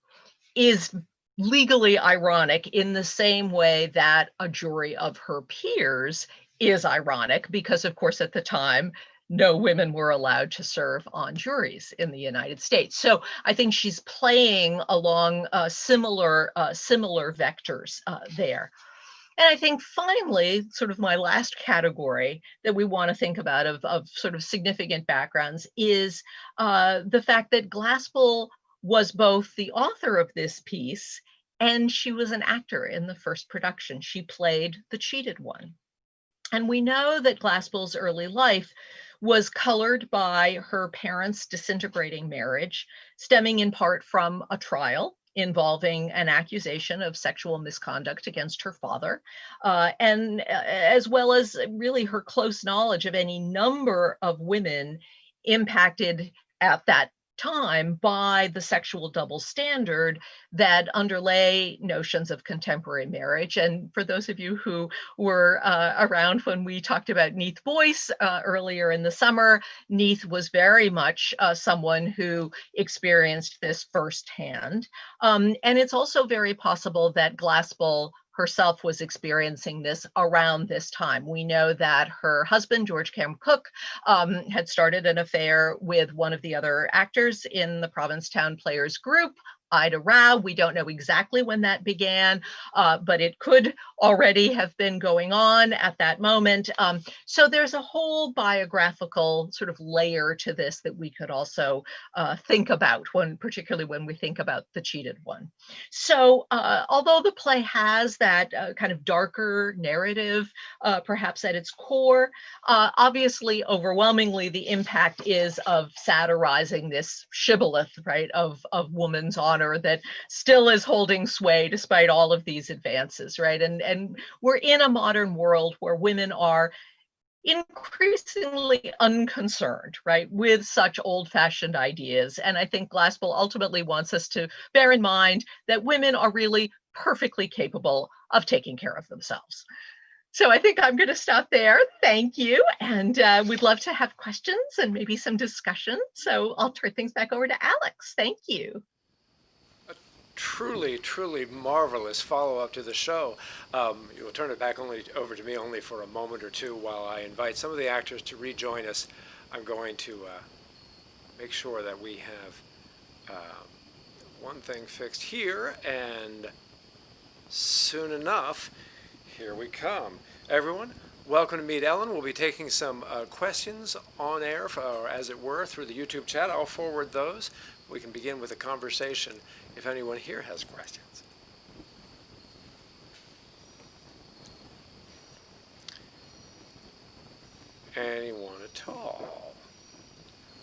is legally ironic in the same way that a jury of her peers is ironic, because of course at the time, no women were allowed to serve on juries in the United States. So I think she's playing along similar vectors there. And I think finally, sort of my last category that we want to think about of sort of significant backgrounds is the fact that Glaspell was both the author of this piece and she was an actor in the first production. She played the cheated one. And we know that Glaspell's early life was colored by her parents' disintegrating marriage, stemming in part from a trial involving an accusation of sexual misconduct against her father, and as well as really her close knowledge of any number of women impacted at that time by the sexual double standard that underlay notions of contemporary marriage. And for those of you who were around when we talked about Neith Boyce earlier in the summer, Neith was very much someone who experienced this firsthand. And it's also very possible that Glaspell herself was experiencing this around this time. We know that her husband, George Cam Cook, had started an affair with one of the other actors in the Provincetown Players group, Ida Rao. We don't know exactly when that began, but it could already have been going on at that moment. So there's a whole biographical sort of layer to this that we could also think about, particularly when we think about the cheated one. So although the play has that kind of darker narrative, perhaps at its core, obviously, overwhelmingly, the impact is of satirizing this shibboleth, right, of woman's honor that still is holding sway despite all of these advances, right? And we're in a modern world where women are increasingly unconcerned, right, with such old-fashioned ideas. And I think Glaspell ultimately wants us to bear in mind that women are really perfectly capable of taking care of themselves. So I think I'm going to stop there. Thank you. And we'd love to have questions and maybe some discussion. So I'll turn things back over to Alex. Thank you. Truly, truly marvelous follow-up to the show. You will turn it back over to me only for a moment or two while I invite some of the actors to rejoin us. I'm going to make sure that we have one thing fixed here, and soon enough, here we come. Everyone, welcome to Meet Ellen. We'll be taking some questions on air, or as it were, through the YouTube chat. I'll forward those. We can begin with a conversation if anyone here has questions. Anyone at all?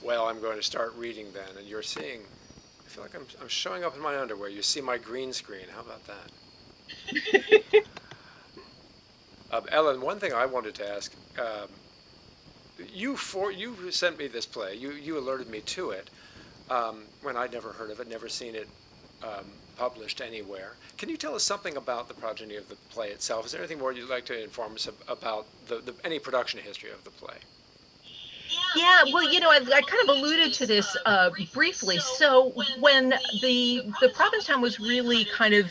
Well, I'm going to start reading then, and you're seeing, I feel like I'm showing up in my underwear. You see my green screen. How about that? Ellen, one thing I wanted to ask, you sent me this play. You alerted me to it when I'd never heard of it, never seen it published anywhere. Can you tell us something about the progeny of the play itself? Is there anything more you'd like to inform us about any production history of the play? Yeah, well, you know, I kind of alluded to this briefly. So when the Provincetown was really kind of,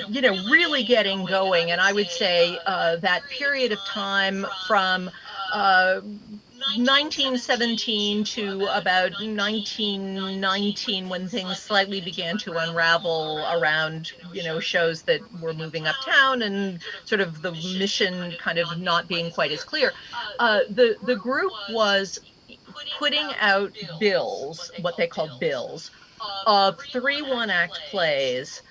you know, really getting going, and I would say that period of time from 1917 to about 1919, when things slightly began to unravel around, shows that were moving uptown and sort of the mission kind of not being quite as clear, the group was putting out bills, what they called bills, of 3 one-act plays,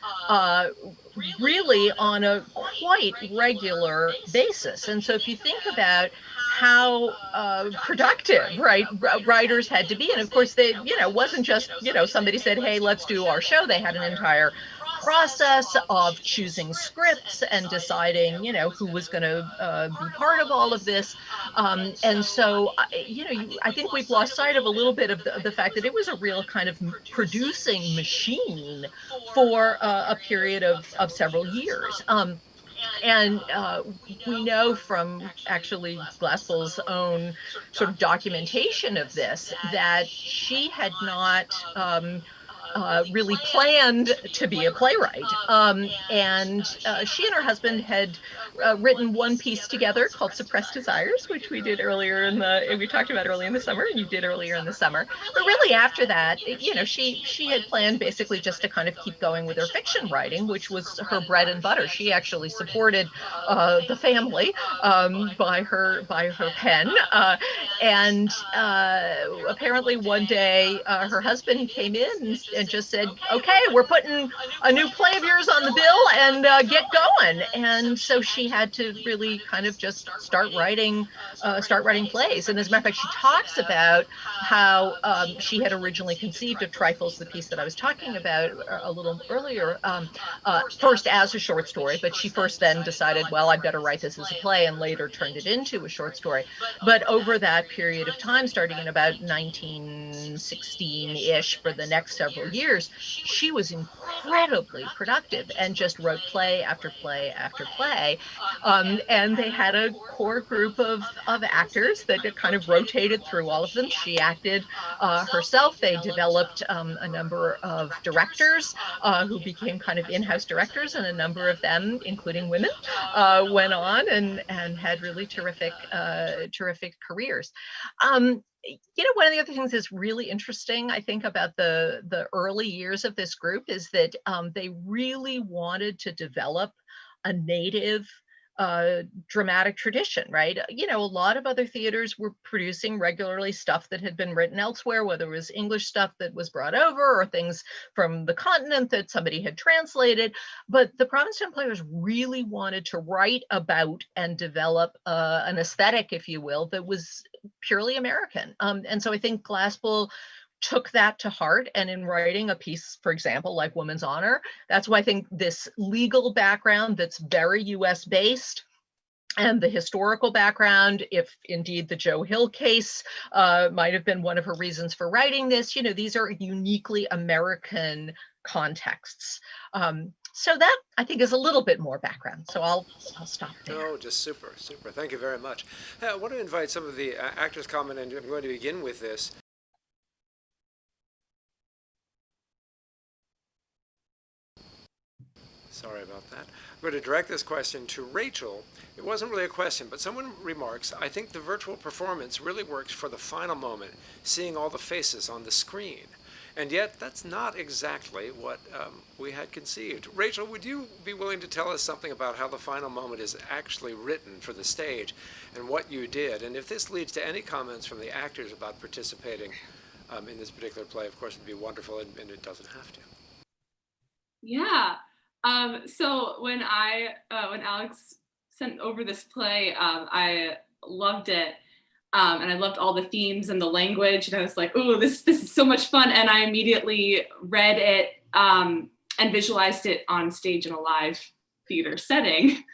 really on a quite regular basis. And so if you think about how productive, right, writers had to be, and of course they, wasn't just, somebody said, hey, let's do our show. They had an entire process of choosing scripts and deciding, who was going to be part of all of this. And so, I think we've lost sight of a little bit of the fact that it was a real kind of producing machine for a period of several years. And we know from actually Glaspell's own sort of documentation of this that she had not really planned to be a playwright. And she and her husband had written one piece together called Suppressed Desires, which we did earlier we talked about early in the summer, and you did earlier in the summer. But really after that, she had planned basically just to kind of keep going with her fiction writing, which was her bread and butter. She actually supported the family by her pen. And apparently one day her husband came in and just said, okay, we're putting a new play of yours on the bill, and get going. And so she had to really kind of just start writing plays. And as a matter of fact, she talks about how she had originally conceived of Trifles, the piece that I was talking about a little earlier, first as a short story, but she first then decided, well, I'd better write this as a play, and later turned it into a short story. But over that period of time, starting in about 1916-ish, for the next several years, she was incredibly productive and just wrote play after play after play. And they had a core group of actors that kind of rotated through all of them. She acted herself. They developed a number of directors who became kind of in-house directors, and a number of them, including women, went on and had really terrific careers. One of the other things that's really interesting, I think, about the early years of this group is that they really wanted to develop a native dramatic tradition, right? A lot of other theaters were producing regularly stuff that had been written elsewhere, whether it was English stuff that was brought over or things from the continent that somebody had translated. But the Provincetown Players really wanted to write about and develop an aesthetic, if you will, that was purely American. And so I think Glaspell took that to heart, and in writing a piece, for example, like Woman's Honor, that's why I think this legal background that's very US based, and the historical background, if indeed the Joe Hill case might have been one of her reasons for writing this, these are uniquely American contexts. So that, I think, is a little bit more background. So I'll stop there. Oh, just super. Thank you very much. I want to invite some of the actors comment, and I'm going to begin with this. Sorry about that. I'm going to direct this question to Rachel. It wasn't really a question, but someone remarks, I think the virtual performance really works for the final moment, seeing all the faces on the screen. And yet, that's not exactly what we had conceived. Rachel, would you be willing to tell us something about how the final moment is actually written for the stage and what you did? And if this leads to any comments from the actors about participating in this particular play, of course, it'd be wonderful, and it doesn't have to. Yeah. So when Alex sent over this play, I loved it. And I loved all the themes and the language, and I was like, "Ooh, this is so much fun!" And I immediately read it and visualized it on stage in a live theater setting,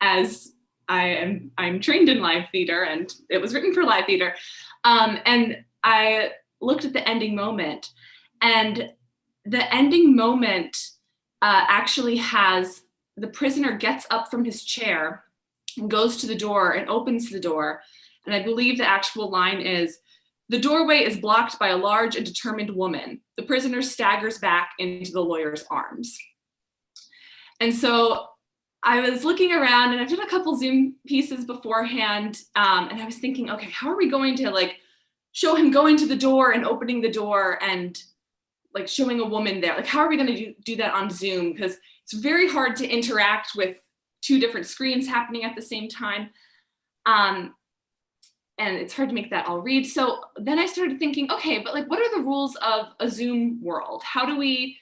as I'm trained in live theater, and it was written for live theater. And I looked at the ending moment, and the ending moment actually has the prisoner gets up from his chair and goes to the door and opens the door. And I believe the actual line is, "The doorway is blocked by a large and determined woman. The prisoner staggers back into the lawyer's arms." And so I was looking around and I've done a couple Zoom pieces beforehand. And I was thinking, okay, how are we going to like show him going to the door and opening the door and like showing a woman there? Like, how are we going to do that on Zoom? Because it's very hard to interact with two different screens happening at the same time. And it's hard to make that all read. So then I started thinking, okay, but like, what are the rules of a Zoom world? How do we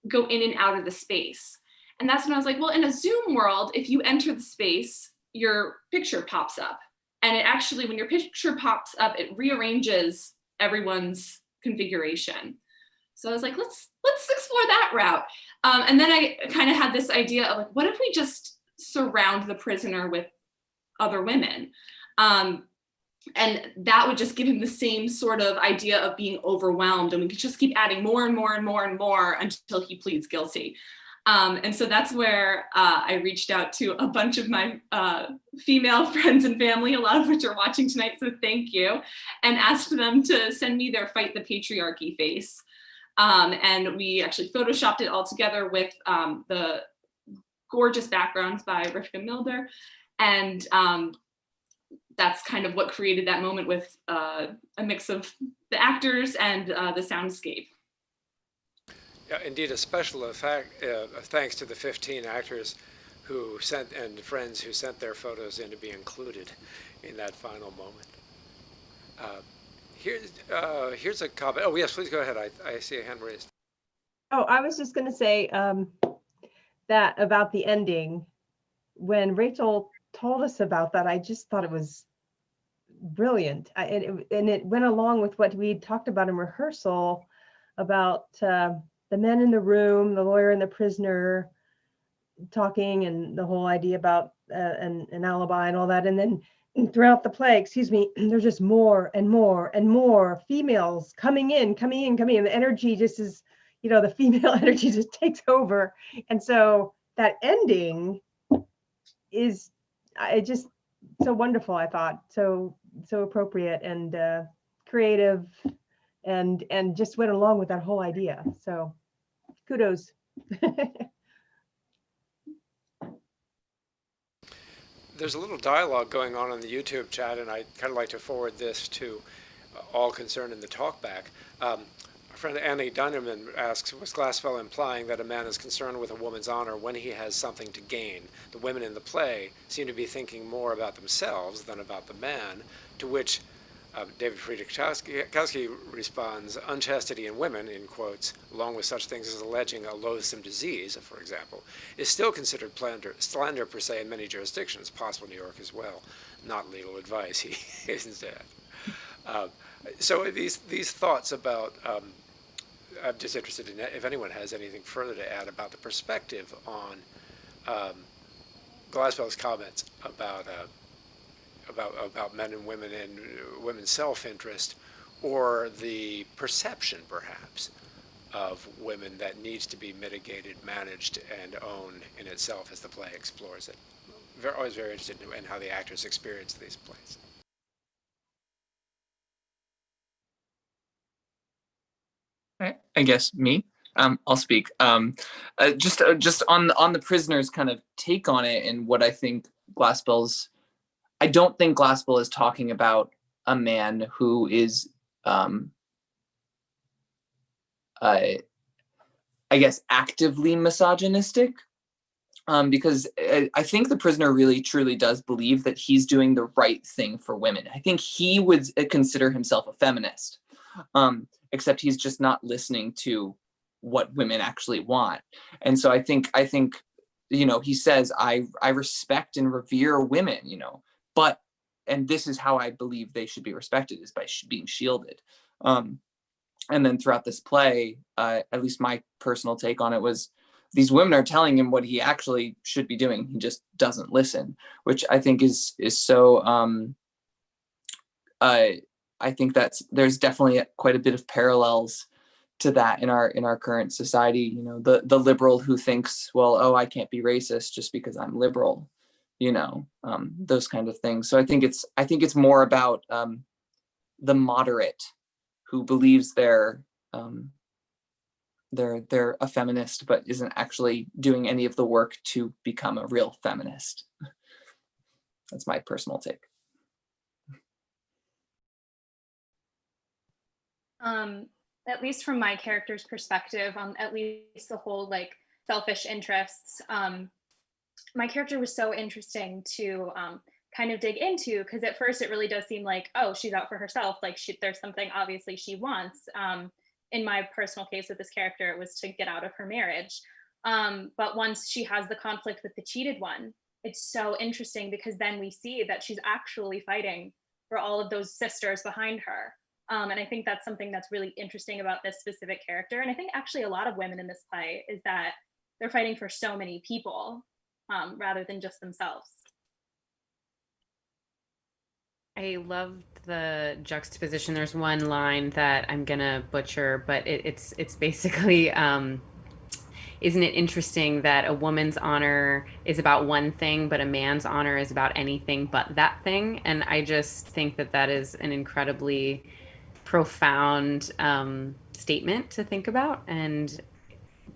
go in and out of the space? And that's when I was like, well, in a Zoom world, if you enter the space, your picture pops up. And it actually, when your picture pops up, it rearranges everyone's configuration. So I was like, let's explore that route. And then I kind of had this idea of like, what if we just surround the prisoner with other women? And that would just give him the same sort of idea of being overwhelmed. And we could just keep adding more and more and more and more until he pleads guilty. And so that's where I reached out to a bunch of my female friends and family, a lot of which are watching tonight, so thank you, and asked them to send me their Fight the Patriarchy face. And we actually photoshopped it all together with the gorgeous backgrounds by Rivka Milder. And that's kind of what created that moment with a mix of the actors and the soundscape. Yeah, indeed, a special thanks to the 15 actors who sent and friends who sent their photos in to be included in that final moment. Here's a comment. Oh yes, please go ahead. I see a hand raised. Oh, I was just going to say that about the ending. When Rachel told us about that, I just thought it was brilliant. And it went along with what we talked about in rehearsal about the men in the room, the lawyer and the prisoner talking, and the whole idea about an alibi and all that. And then throughout the play, there's just more and more and more females coming in. The energy just is, the female energy just takes over. And so that ending is just so wonderful, I thought. So appropriate and creative and just went along with that whole idea. So kudos. There's a little dialogue going on the YouTube chat, and I'd kind of like to forward this to all concerned in the talkback. Our friend Annie Dunnerman asks, was Glaspell implying that a man is concerned with a woman's honor when he has something to gain? The women in the play seem to be thinking more about themselves than about the man, to which David Friedrichowski responds, unchastity in women, in quotes, along with such things as alleging a loathsome disease, for example, is still considered slander per se in many jurisdictions, possible New York as well. Not legal advice, he instead. So these thoughts about, I'm just interested in if anyone has anything further to add about the perspective on Glaspell's comments about men and women and women's self-interest, or the perception, perhaps, of women that needs to be mitigated, managed, and owned in itself as the play explores it. Always very interested in how the actors experience these plays. I guess me. I'll speak. Just on the prisoner's kind of take on it, and what I think Glaspell's. I don't think Glaspell is talking about a man who is, I guess, actively misogynistic, because I think the prisoner really truly does believe that he's doing the right thing for women. I think he would consider himself a feminist, except he's just not listening to what women actually want. And so I think he says, I respect and revere women, but, and this is how I believe they should be respected, is by being shielded. And then throughout this play, at least my personal take on it was, these women are telling him what he actually should be doing. He just doesn't listen, which I think is so, I think there's definitely quite a bit of parallels to that in our current society. The liberal who thinks, well, oh, I can't be racist just because I'm liberal. Those kind of things. So I think it's more about the moderate who believes they're they're a feminist, but isn't actually doing any of the work to become a real feminist. That's my personal take. At least from my character's perspective, at least the whole like selfish interests, my character was so interesting to kind of dig into, because at first it really does seem like, oh, she's out for herself, like there's something obviously she wants. In my personal case with this character, it was to get out of her marriage. But once she has the conflict with the cheated one, it's so interesting, because then we see that she's actually fighting for all of those sisters behind her. And I think that's something that's really interesting about this specific character. And I think actually a lot of women in this play is that they're fighting for so many people rather than just themselves. I loved the juxtaposition. There's one line that I'm gonna butcher, but it's basically, isn't it interesting that a woman's honor is about one thing, but a man's honor is about anything but that thing? And I just think that that is an incredibly profound statement to think about. And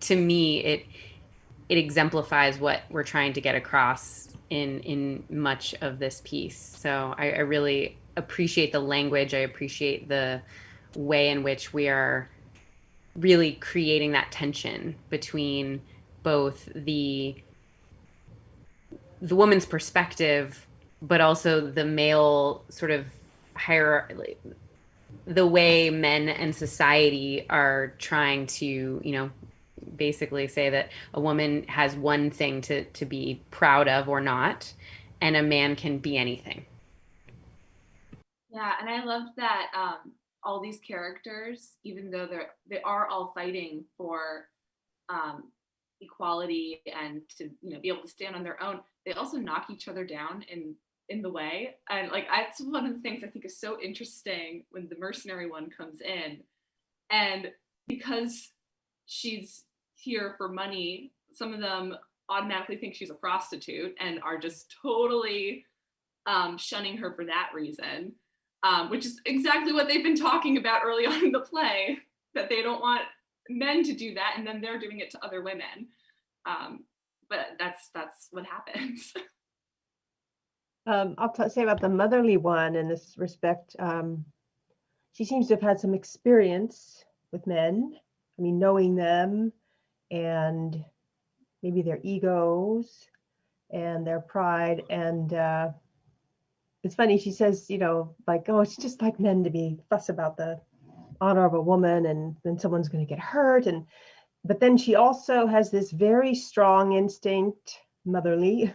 to me, it exemplifies what we're trying to get across in much of this piece. So I really appreciate the language. I appreciate the way in which we are really creating that tension between both the woman's perspective, but also the male sort of hierarchy, the way men and society are trying to, basically say that a woman has one thing to be proud of or not, and a man can be anything. Yeah, and I loved that all these characters, even though they are all fighting for equality and to be able to stand on their own, they also knock each other down in the way. And like that's one of the things I think is so interesting when the mercenary one comes in, and because she's here for money, some of them automatically think she's a prostitute and are just totally shunning her for that reason, which is exactly what they've been talking about early on in the play, that they don't want men to do that, and then they're doing it to other women. But that's what happens. I'll say about the motherly one in this respect. She seems to have had some experience with men. I mean, knowing them and maybe their egos and their pride. And it's funny, she says, like, oh, it's just like men to be fuss about the honor of a woman, and then someone's going to get hurt. But then she also has this very strong instinct, motherly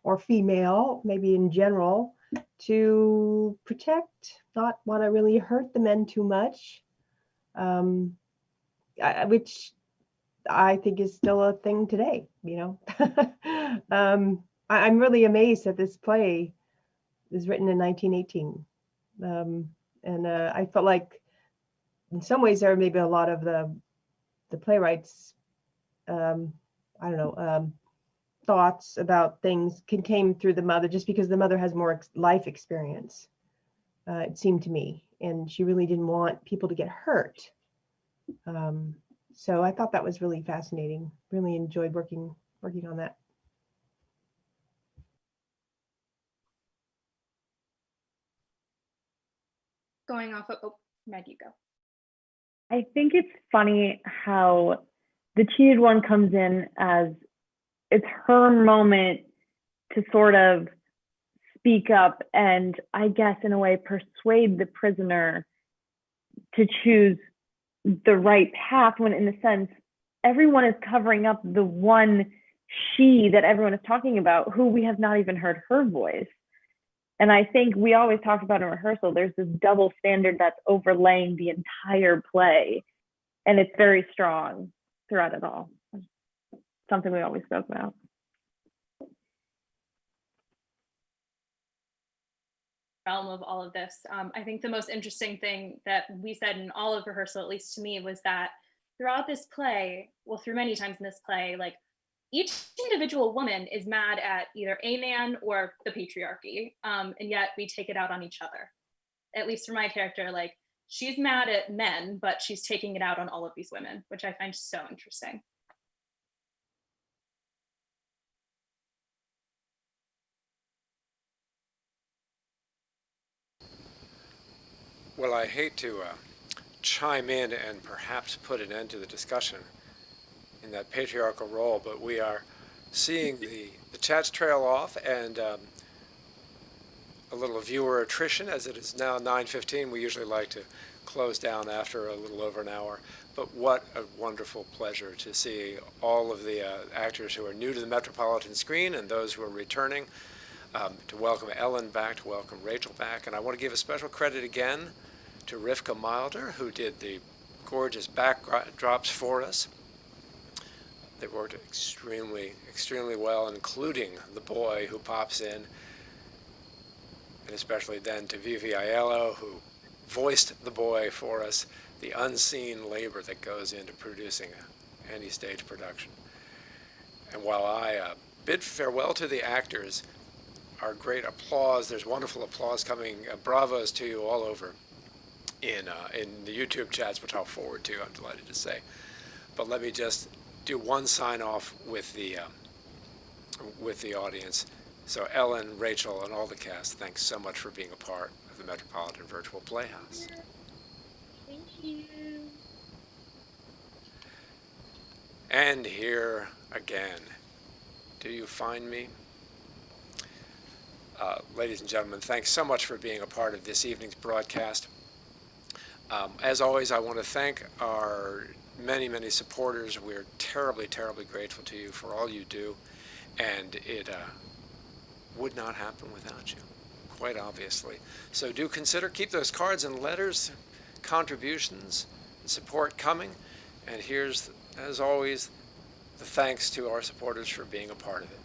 or female, maybe in general, to protect, not want to really hurt the men too much, which I think is still a thing today, I'm really amazed that this play is written in 1918. And I felt like in some ways there may be a lot of the playwrights, thoughts about things came through the mother, just because the mother has more life experience, it seemed to me, and she really didn't want people to get hurt. So I thought that was really fascinating. Really enjoyed working on that. Going off of, Meg, you go. I think it's funny how the cheated one comes in as it's her moment to sort of speak up and, I guess, in a way, persuade the prisoner to choose the right path, when in a sense, everyone is covering up the one she that everyone is talking about, who we have not even heard her voice. And I think we always talk about in rehearsal, there's this double standard that's overlaying the entire play, and it's very strong throughout it all. Something we always spoke about. Realm of all of this, I think the most interesting thing that we said in all of rehearsal, at least to me, was that throughout this play, well, through many times in this play, like each individual woman is mad at either a man or the patriarchy, and yet we take it out on each other. At least for my character, like she's mad at men, but she's taking it out on all of these women, which I find so interesting. Well, I hate to chime in and perhaps put an end to the discussion in that patriarchal role, but we are seeing the chats trail off and a little viewer attrition, as it is now 9:15. We usually like to close down after a little over an hour. But what a wonderful pleasure to see all of the actors who are new to the Metropolitan screen and those who are returning, to welcome Ellen back, to welcome Rachel back. And I want to give a special credit again to Rivka Milder, who did the gorgeous backdrops for us. They worked extremely, extremely well, including the boy who pops in, and especially then to Vivi Aiello, who voiced the boy for us, the unseen labor that goes into producing any stage production. And while I bid farewell to the actors, our great applause, there's wonderful applause coming, bravos to you all over in the YouTube chats, which I'll forward to, I'm delighted to say. But let me just do one sign off with the audience. So Ellen, Rachel, and all the cast, thanks so much for being a part of the Metropolitan Virtual Playhouse. Thank you. And here again, do you find me? Ladies and gentlemen, thanks so much for being a part of this evening's broadcast. As always, I want to thank our many, many supporters. We're terribly, terribly grateful to you for all you do, and it would not happen without you, quite obviously. So do consider, keep those cards and letters, contributions, and support coming. And here's, as always, the thanks to our supporters for being a part of it.